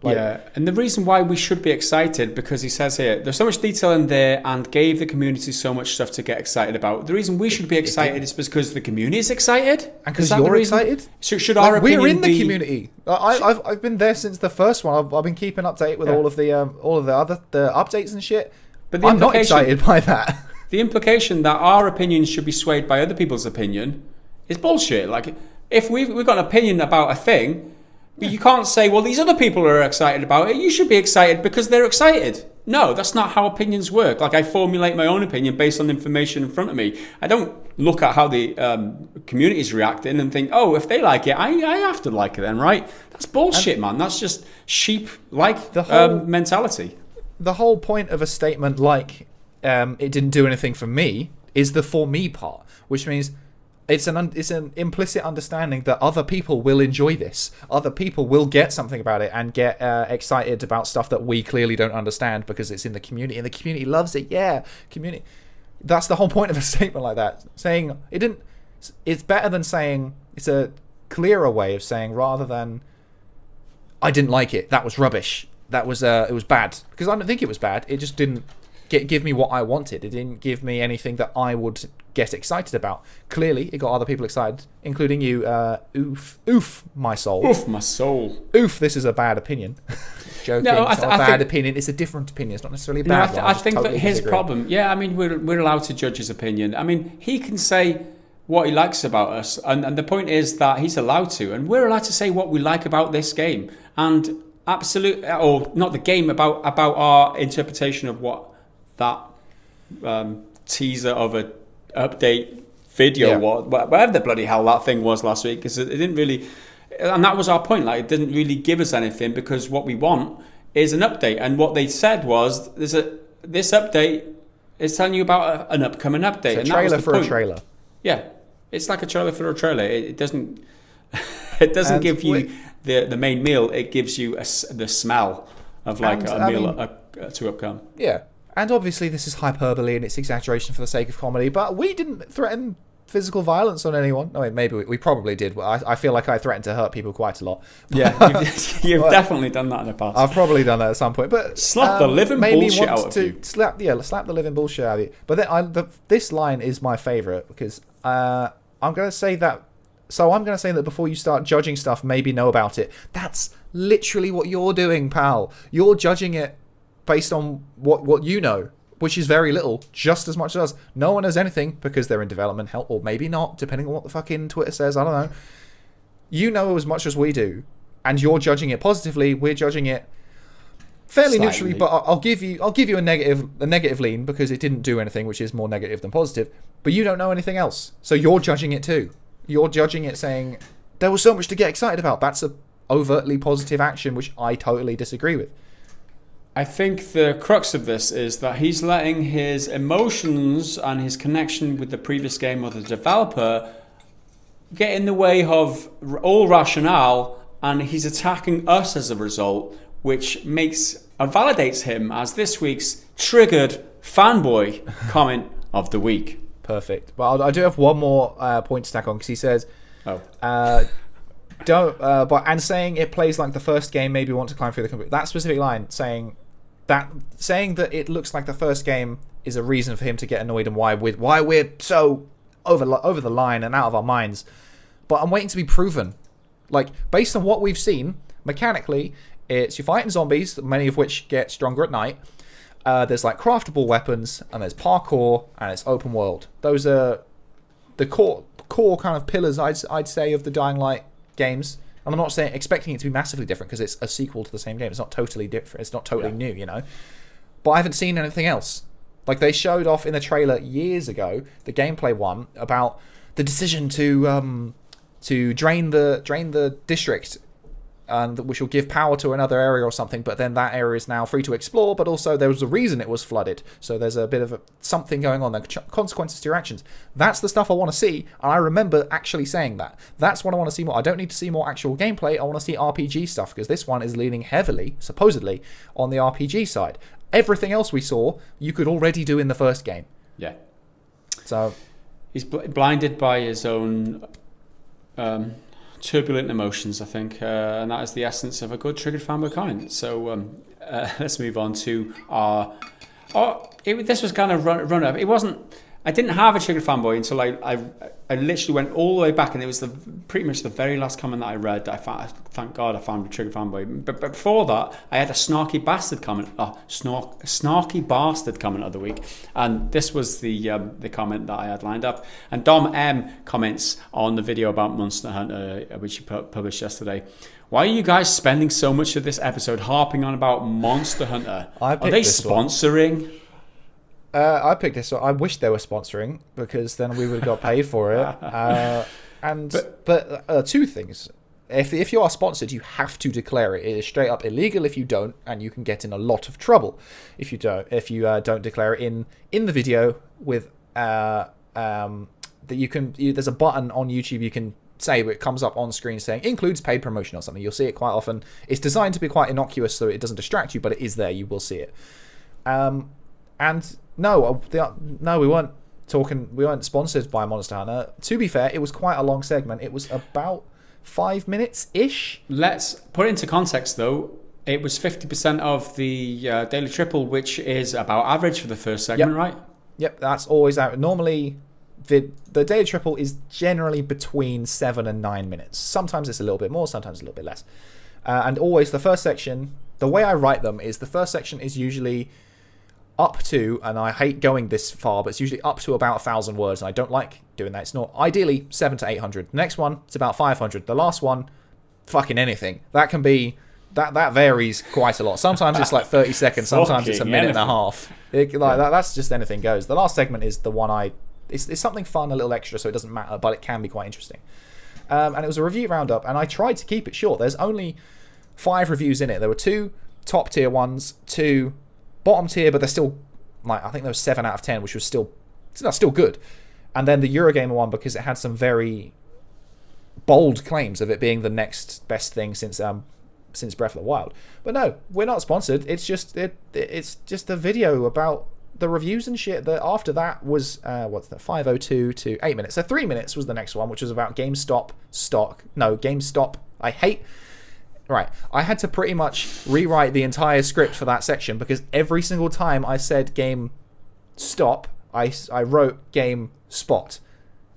like... Yeah, and the reason why we should be excited, because he says here, there's so much detail in there and gave the community so much stuff to get excited about. The reason we should be excited is because the community is excited. And because you're excited? Should our opinion we're in the be... community. I've been there since the first one. I've been keeping up to date with all of the updates and shit. But I'm not excited by that. The implication that our opinions should be swayed by other people's opinion is bullshit. Like, if we've got an opinion about a thing, but you can't say, well, these other people are excited about it, you should be excited because they're excited. No, that's not how opinions work. Like, I formulate my own opinion based on information in front of me. I don't look at how the community is reacting and think, oh, if they like it, I have to like it then, right? That's bullshit, man. That's just sheep-like mentality. The whole point of a statement like it didn't do anything for me is the for me part, which means it's an implicit understanding that other people will enjoy this. Other people will get something about it and get excited about stuff that we clearly don't understand because it's in the community and the community loves it. Yeah, community. That's the whole point of a statement like that. Saying it didn't... It's better than saying... It's a clearer way of saying, rather than I didn't like it, that was rubbish. That was it was bad, because I don't think it was bad. It just didn't give me what I wanted. It didn't give me anything that I would get excited about. Clearly, it got other people excited, including you. Oof, my soul. Oof, my soul. Oof, this is a bad opinion. Joking. No, it's not a bad opinion. It's a different opinion. It's not necessarily a bad one. I think totally that his problem. Yeah, I mean, we're allowed to judge his opinion. I mean, he can say what he likes about us, and the point is that he's allowed to, and we're allowed to say what we like about this game, and. Absolutely, or not the game, about our interpretation of what that teaser of a update video was, whatever the bloody hell that thing was last week, because it didn't really, and that was our point, like, it didn't really give us anything, because what we want is an update, and what they said was, this update is telling you about an upcoming update. It's a trailer for a trailer. Yeah, it's like a trailer for a trailer. It doesn't give you the main meal. It gives you the smell of like a meal to upcome. Yeah, And obviously this is hyperbole and it's exaggeration for the sake of comedy, but we didn't threaten physical violence on anyone. No, maybe we probably did. I feel like I threatened to hurt people quite a lot. Yeah, you've definitely done that in the past. I've probably done that at some point. But slap the living bullshit out of you. Slap the living bullshit out of you. But then this line is my favourite because I'm going to say that. So I'm going to say that before you start judging stuff, maybe know about it. That's literally what you're doing, pal. You're judging it based on what you know, which is very little, just as much as us. No one knows anything because they're in development hell, or maybe not, depending on what the fucking Twitter says. I don't know. You know as much as we do, and you're judging it positively. We're judging it fairly neutrally, but I'll give you a negative lean because it didn't do anything, which is more negative than positive. But you don't know anything else, so you're judging it too. You're judging it saying there was so much to get excited about. That's a overtly positive action, which I totally disagree with. I think the crux of this is that he's letting his emotions and his connection with the previous game or the developer get in the way of all rationale, and he's attacking us as a result, which makes and validates him as this week's triggered fanboy comment of the week. Perfect. Well, I do have one more point to tack on because he says, saying it plays like the first game, maybe want to climb through the computer. That specific line saying that it looks like the first game is a reason for him to get annoyed and why we're so over the line and out of our minds. But I'm waiting to be proven. Like, based on what we've seen, mechanically, it's you're fighting zombies, many of which get stronger at night. There's like craftable weapons, and there's parkour, and it's open world. Those are the core kind of pillars, I'd say, of the Dying Light games. And I'm not expecting it to be massively different because it's a sequel to the same game. It's not totally different. It's not totally new, you know. But I haven't seen anything else. Like, they showed off in the trailer years ago, the gameplay one, about the decision to drain the district, and which will give power to another area or something. But then that area is now free to explore. But also there was a reason it was flooded. So there's a bit of something going on there. Consequences to your actions. That's the stuff I want to see. And I remember actually saying that. That's what I want to see more. I don't need to see more actual gameplay. I want to see RPG stuff because this one is leaning heavily, supposedly, on the RPG side. Everything else we saw, you could already do in the first game. Yeah. So he's blinded by his own turbulent emotions, I think, and that is the essence of a good triggered fanboy comment. So let's move on to our. This was kind of run up. It wasn't. I didn't have a triggered fanboy until I literally went all the way back, and it was pretty much the very last comment that I read. Thank God I found a triggered fanboy. But before that, I had a snarky bastard comment. Snarky bastard comment of the week, and this was the comment that I had lined up. And Dom M comments on the video about Monster Hunter, which he published yesterday. Why are you guys spending so much of this episode harping on about Monster Hunter? Are they sponsoring? I picked this one. I wish they were sponsoring because then we would have got paid for it. But two things. If you are sponsored, you have to declare it. It is straight up illegal if you don't, and you can get in a lot of trouble if you don't. If you don't declare it in the video with that you can. There's a button on YouTube you can say, but it comes up on screen saying includes paid promotion or something. You'll see it quite often. It's designed to be quite innocuous so it doesn't distract you, but it is there. You will see it. And no, we weren't talking. We weren't sponsored by Monster Hunter. To be fair, it was quite a long segment. It was about 5 minutes ish. Let's put it into context, though. It was 50% of the Daily Triple, which is about average for the first segment, right? Yep, that's always out. Normally, the Daily Triple is generally between 7 and 9 minutes. Sometimes it's a little bit more, sometimes a little bit less. And always the first section. The way I write them is the first section is usually up to, and I hate going this far, but it's usually up to about 1,000 words, and I don't like doing that. It's not ideally 700 to 800. The next one, it's about 500. The last one, fucking anything. That can be that varies quite a lot. Sometimes it's like 30 seconds. Sometimes it's a minute and a half. That's just anything goes. The last segment is the one it's something fun, a little extra, so it doesn't matter, but it can be quite interesting. And it was a review roundup, and I tried to keep it short. There's only 5 reviews in it. There were 2 top tier ones, 2 bottom tier, but they're still, like, I think there was 7 out of 10, which was still good. And then the Eurogamer one, because it had some very bold claims of it being the next best thing since since Breath of the Wild. But no, we're not sponsored. It's just a video about the reviews and shit. That after that was 5:02 to 8 minutes. So 3 minutes was the next one, which was about GameStop. I hate. Right, I had to pretty much rewrite the entire script for that section because every single time I said game stop, I wrote game spot.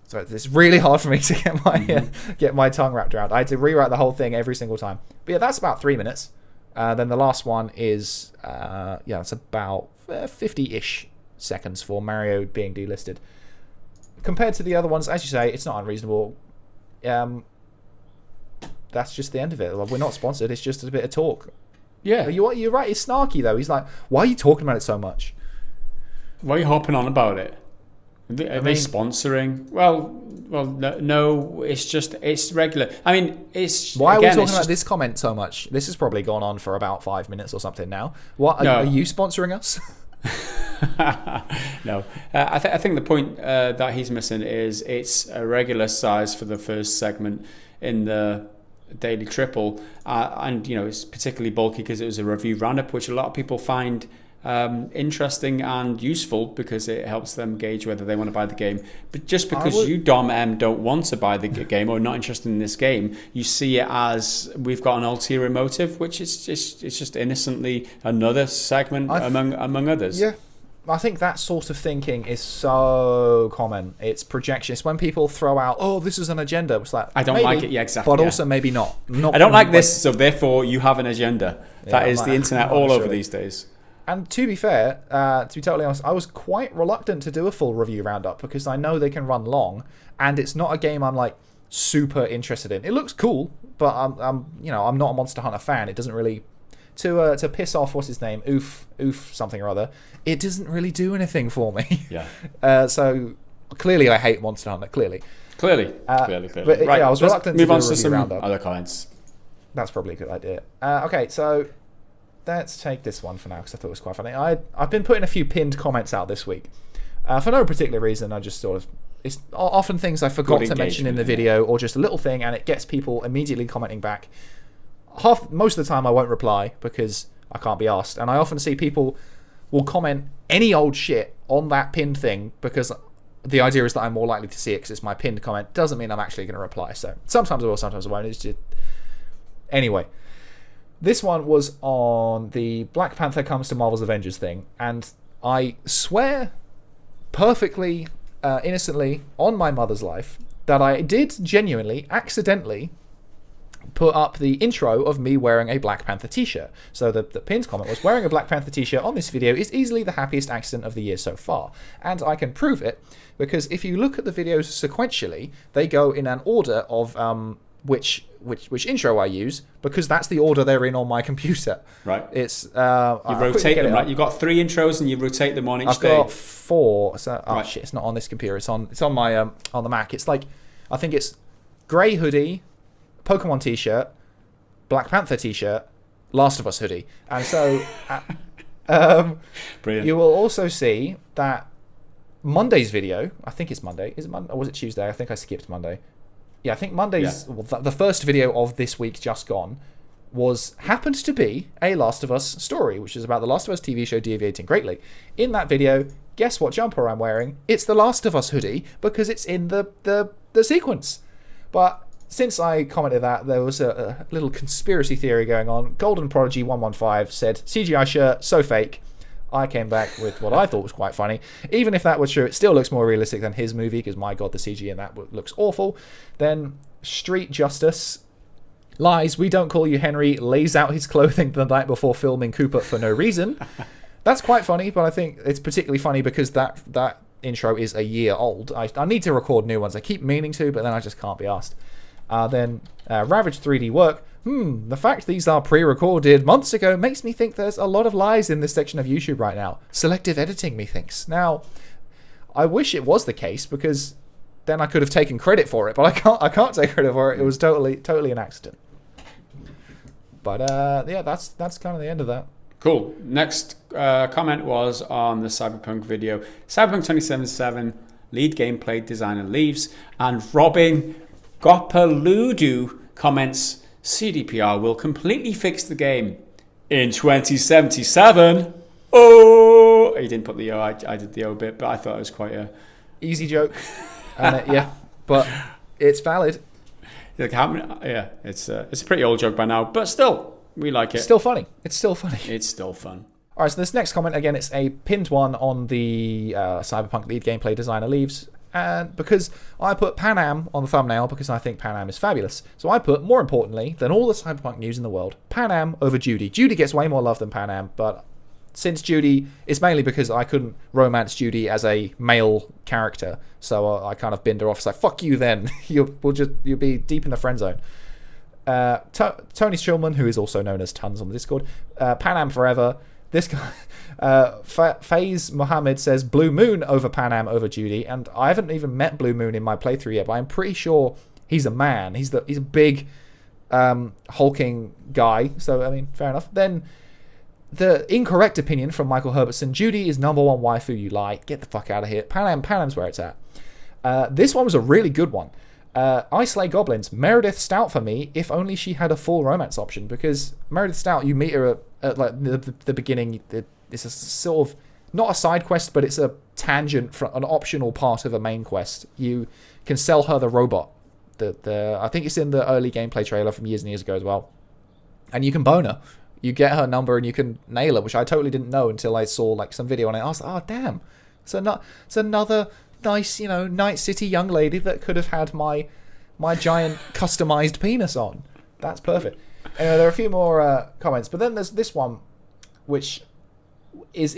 So it's really hard for me to get my tongue wrapped around. I had to rewrite the whole thing every single time. But yeah, that's about 3 minutes. Then the last one is it's about 50-ish seconds for Mario being delisted. Compared to the other ones, as you say, it's not unreasonable. That's just the end of it. We're not sponsored. It's just a bit of talk. Yeah. You're right. It's snarky, though. He's like, why are you talking about it so much? Why are you hopping on about it? Are they sponsoring? Well, no. It's regular. I mean, it's... Why are we talking about this comment so much? This has probably gone on for about 5 minutes or something now. Are you sponsoring us? No. I think the point that he's missing is it's a regular size for the first segment in the Daily Triple, and it's particularly bulky because it was a review roundup, which a lot of people find interesting and useful because it helps them gauge whether they want to buy the game. But just because you, Dom M, don't want to buy the game or not interested in this game, you see it as we've got an ulterior motive, which is just innocently another segment among others. Yeah. I think that sort of thinking is so common. It's projection. It's when people throw out, "Oh, this is an agenda." It's like, I don't like it. Yeah, exactly. But also maybe not. I don't like this, so therefore you have an agenda. That is the internet all over these days. And to be fair, to be totally honest, I was quite reluctant to do a full review roundup because I know they can run long, and it's not a game I'm like super interested in. It looks cool, but I'm not a Monster Hunter fan. It doesn't really to piss off what's his name, oof something or other. It doesn't really do anything for me. Yeah. So clearly, I hate Monster Hunter. Clearly. But right, yeah, I was reluctant move to on do a to some roundup. other comments. That's probably a good idea. Okay, so let's take this one for now because I thought it was quite funny. I've been putting a few pinned comments out this week for no particular reason. I just sort of, it's often things I forgot to mention in the video or just a little thing, and it gets people immediately commenting back. Most of the time I won't reply because I can't be asked, and I often see people will comment any old shit on that pinned thing because the idea is that I'm more likely to see it because it's my pinned comment. Doesn't mean I'm actually going to reply. So sometimes I will, sometimes I won't. It's just... Anyway, this one was on the Black Panther comes to Marvel's Avengers thing, and I swear perfectly innocently on my mother's life that I did genuinely, accidentally put up the intro of me wearing a Black Panther t-shirt. So the pinned comment was, wearing a Black Panther t-shirt on this video is easily the happiest accident of the year so far. And I can prove it because if you look at the videos sequentially, they go in an order of which intro I use, because that's the order they're in on my computer. Right. It's you rotate them, right? You've got 3 intros and you rotate them on each day. I've got 4. So right. Shit, it's not on this computer. It's on my on the Mac. It's like, I think it's grey hoodie, Pokemon t-shirt, Black Panther t-shirt, Last of Us hoodie. And so Brilliant. You will also see that Monday's video, I think it's Monday. Is it Monday or was it Tuesday? I think I skipped Monday. Yeah, I think Monday's well, the first video of this week just gone happened to be a Last of Us story, which is about the Last of Us TV show deviating greatly. In that video, guess what jumper I'm wearing? It's the Last of Us hoodie because it's in the sequence. But since I commented that, there was a little conspiracy theory going on. Golden Prodigy 115 said, CGI shirt, so fake. I came back with what I thought was quite funny. Even if that was true, it still looks more realistic than his movie, because my god, the CG in that looks awful. Then Street Justice lies, we don't call you Henry, lays out his clothing the night before filming Cooper for no reason. That's quite funny, but I think it's particularly funny because that intro is a year old. I need to record new ones. I keep meaning to, but then I just can't be asked. Then Ravage 3D work. The fact these are pre-recorded months ago makes me think there's a lot of lies in this section of YouTube right now. Selective editing, methinks. Now, I wish it was the case because then I could have taken credit for it, but I can't take credit for it. It was totally an accident. But yeah, that's kind of the end of that. Cool. Next comment was on the Cyberpunk video. Cyberpunk 2077 lead gameplay designer leaves, and Robin Gopaludu comments, CDPR will completely fix the game in 2077. Oh, he didn't put the O. I did the O bit, but I thought it was quite a easy joke. Yeah, but it's valid. Like how many? Yeah, it's a pretty old joke by now, but still, we like it. It's still funny. It's still fun. All right, so this next comment, again, it's a pinned one on the Cyberpunk lead gameplay designer leaves. And because I put Pan Am on the thumbnail because I think Pan Am is fabulous. So I put, more importantly than all the Cyberpunk news in the world, Pan Am over Judy. Judy gets way more love than Pan Am, but since Judy, it's mainly because I couldn't romance Judy as a male character. So I kind of binned her off. It's like, fuck you then. You'll be deep in the friend zone. Tony Strillman, who is also known as Tons on the Discord, Pan Am forever. This guy, Faiz Mohammed says Blue Moon over Pan Am over Judy, and I haven't even met Blue Moon in my playthrough yet, but I'm pretty sure he's a man. He's a big, hulking guy. So I mean, fair enough. Then the incorrect opinion from Michael Herbertson: Judy is number one waifu. You lie. Get the fuck out of here. Pan Am's where it's at. This one was a really good one. I Slay Goblins, Meredith Stout for me, if only she had a full romance option, because Meredith Stout, you meet her at like the beginning, it's a sort of, not a side quest, but it's a tangent from an optional part of a main quest. You can sell her the robot. I think it's in the early gameplay trailer from years and years ago as well. And you can bone her. You get her number and you can nail her, which I totally didn't know until I saw like some video on it. I was like, oh damn. It's another nice, Night City young lady that could have had my giant customized penis on. That's perfect. Anyway, there are a few more comments, but then there's this one, which is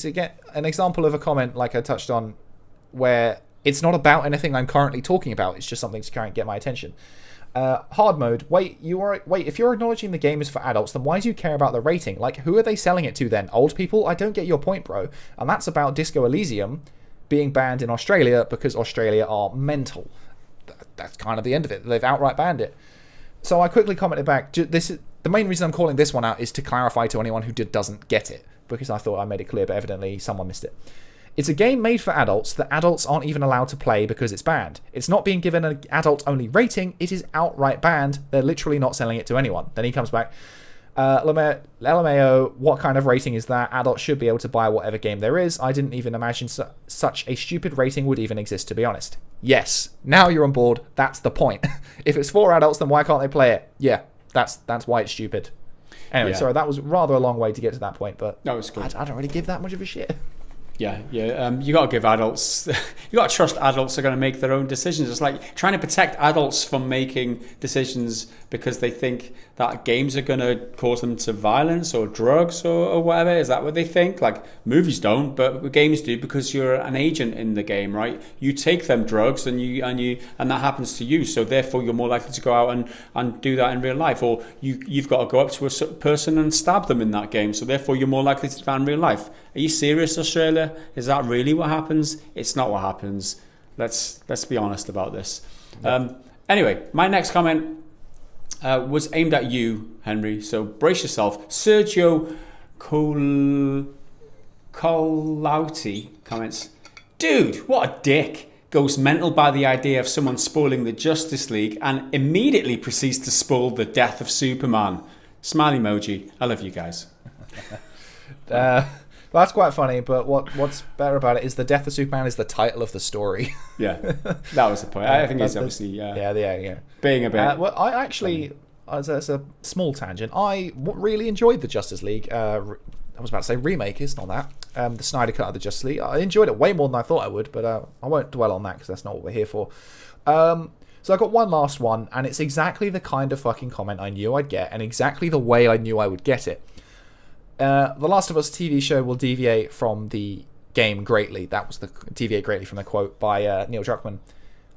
again an example of a comment like I touched on, where it's not about anything I'm currently talking about. It's just something to kind of get my attention. Hard mode. Wait, if you're acknowledging the game is for adults, then why do you care about the rating? Like, who are they selling it to then? Old people? I don't get your point, bro. And that's about Disco Elysium being banned in Australia because Australia are mental. That's kind of the end of it. They've outright banned it. So I quickly commented back. The main reason I'm calling this one out is to clarify to anyone who doesn't get it, because I thought I made it clear, but evidently someone missed it. It's a game made for adults that adults aren't even allowed to play because it's banned. It's not being given an adult-only rating. It is outright banned. They're literally not selling it to anyone. Then he comes back. LMAO, what kind of rating is that? Adults should be able to buy whatever game there is. I didn't even imagine such a stupid rating would even exist, to be honest. Yes, now you're on board. That's the point. If it's for adults, then why can't they play it? Yeah, that's why it's stupid. Anyway, sorry, that was rather a long way to get to that point, but that was good. I don't really give that much of a shit. Yeah. You got to give adults, you got to trust adults are going to make their own decisions. It's like trying to protect adults from making decisions because they think that games are going to cause them to violence or drugs or whatever. Is that what they think? Like, movies don't, but games do, because you're an agent in the game, right? You take them drugs and that happens to you. So therefore you're more likely to go out and do that in real life. Or you've got to go up to a person and stab them in that game. So therefore you're more likely to do that in real life. Are you serious, Australia? Is that really what happens? It's not what happens. Let's be honest about this. Anyway, my next comment was aimed at you, Henry. So brace yourself. Sergio Colauti comments, dude, what a dick. Goes mental by the idea of someone spoiling the Justice League and immediately proceeds to spoil the death of Superman. Smiley emoji. I love you guys. That's quite funny, but what's better about it is the death of Superman is the title of the story. Yeah, that was the point. I think it's obviously being a bit. Well, I actually, as a small tangent, I really enjoyed the Justice League. I was about to say remake, it's not that. The Snyder cut of the Justice League. I enjoyed it way more than I thought I would, but I won't dwell on that because that's not what we're here for. So I got one last one, and it's exactly the kind of fucking comment I knew I'd get, and exactly the way I knew I would get it. The Last of Us TV show will deviate from the game greatly. That was the deviate greatly from the quote by Neil Druckmann.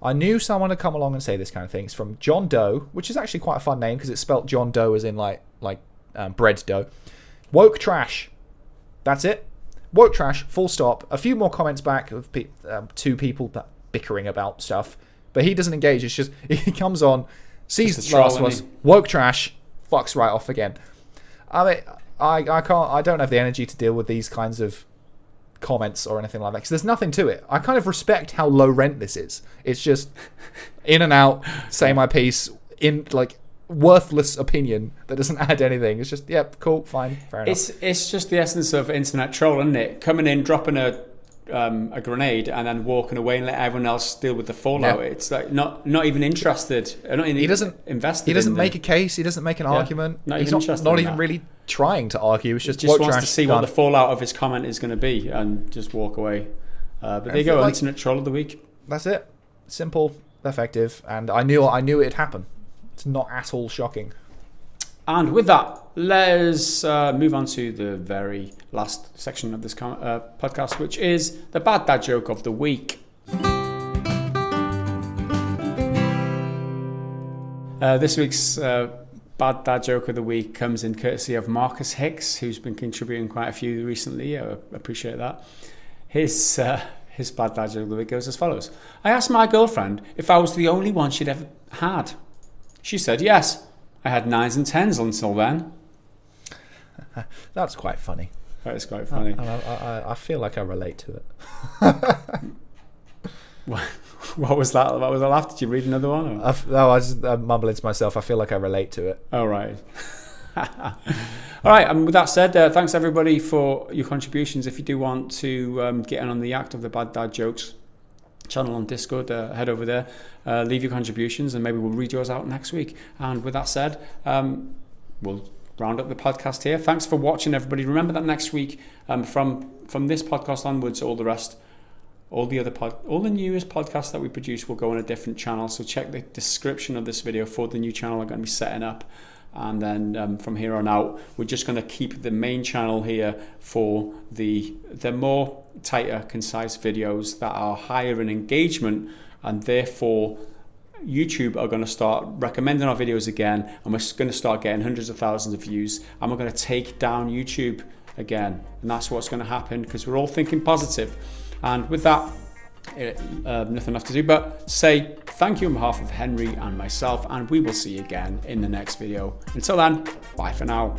I knew someone would come along and say this kind of thing. It's from John Doe, which is actually quite a fun name because it's spelt John Doe as in like bread dough. Woke trash. That's it. Woke trash. Full stop. A few more comments back of two people bickering about stuff, but he doesn't engage. It's just he comes on, sees The Last of Us, woke trash, fucks right off again. I mean, I don't have the energy to deal with these kinds of comments or anything like that because there's nothing to it. I kind of respect how low rent this is. It's just in and out, say my piece, in like worthless opinion that doesn't add anything. It's just, yep, cool, fine, fair enough. It's just the essence of internet troll, isn't it? Coming in, dropping a grenade, and then walking away and let everyone else deal with the fallout. Yeah. It's like not even interested. He doesn't invested. He doesn't make a case. He doesn't make an argument. He's not even really trying to argue. It's just wants to see what the fallout of his comment is going to be and just walk away. But there you go, internet troll of the week. That's it. Simple, effective, and I knew it'd happen. It's not at all shocking. And with that, let's move on to the very last section of this podcast, which is the bad dad joke of the week. This week's bad dad joke of the week comes in courtesy of Marcus Hicks, who's been contributing quite a few recently. I appreciate that. His bad dad joke of the week goes as follows. I asked my girlfriend if I was the only one she'd ever had. She said yes. I had 9s and 10s until then. That's quite funny. That is quite funny. I feel like I relate to it. What was that? What was the laugh? Did you read another one? No, I just mumbling to myself. I feel like I relate to it. Oh, right. All right, and with that said, thanks everybody for your contributions. If you do want to get in on the act of the Bad Dad Jokes channel on Discord, head over there, leave your contributions, and maybe we'll read yours out next week. And with that said, we'll round up the podcast here. Thanks for watching, everybody. Remember that next week, from this podcast onwards, all the newest podcasts that we produce will go on a different channel. So check the description of this video for the new channel I'm going to be setting up. And then from here on out, we're just going to keep the main channel here for the more tighter, concise videos that are higher in engagement, and therefore YouTube are going to start recommending our videos again, and we're going to start getting hundreds of thousands of views, and we're going to take down YouTube again. And that's what's going to happen, because we're all thinking positive. And with that, nothing left to do but say thank you on behalf of Henry and myself, and we will see you again in the next video. Until then, bye for now.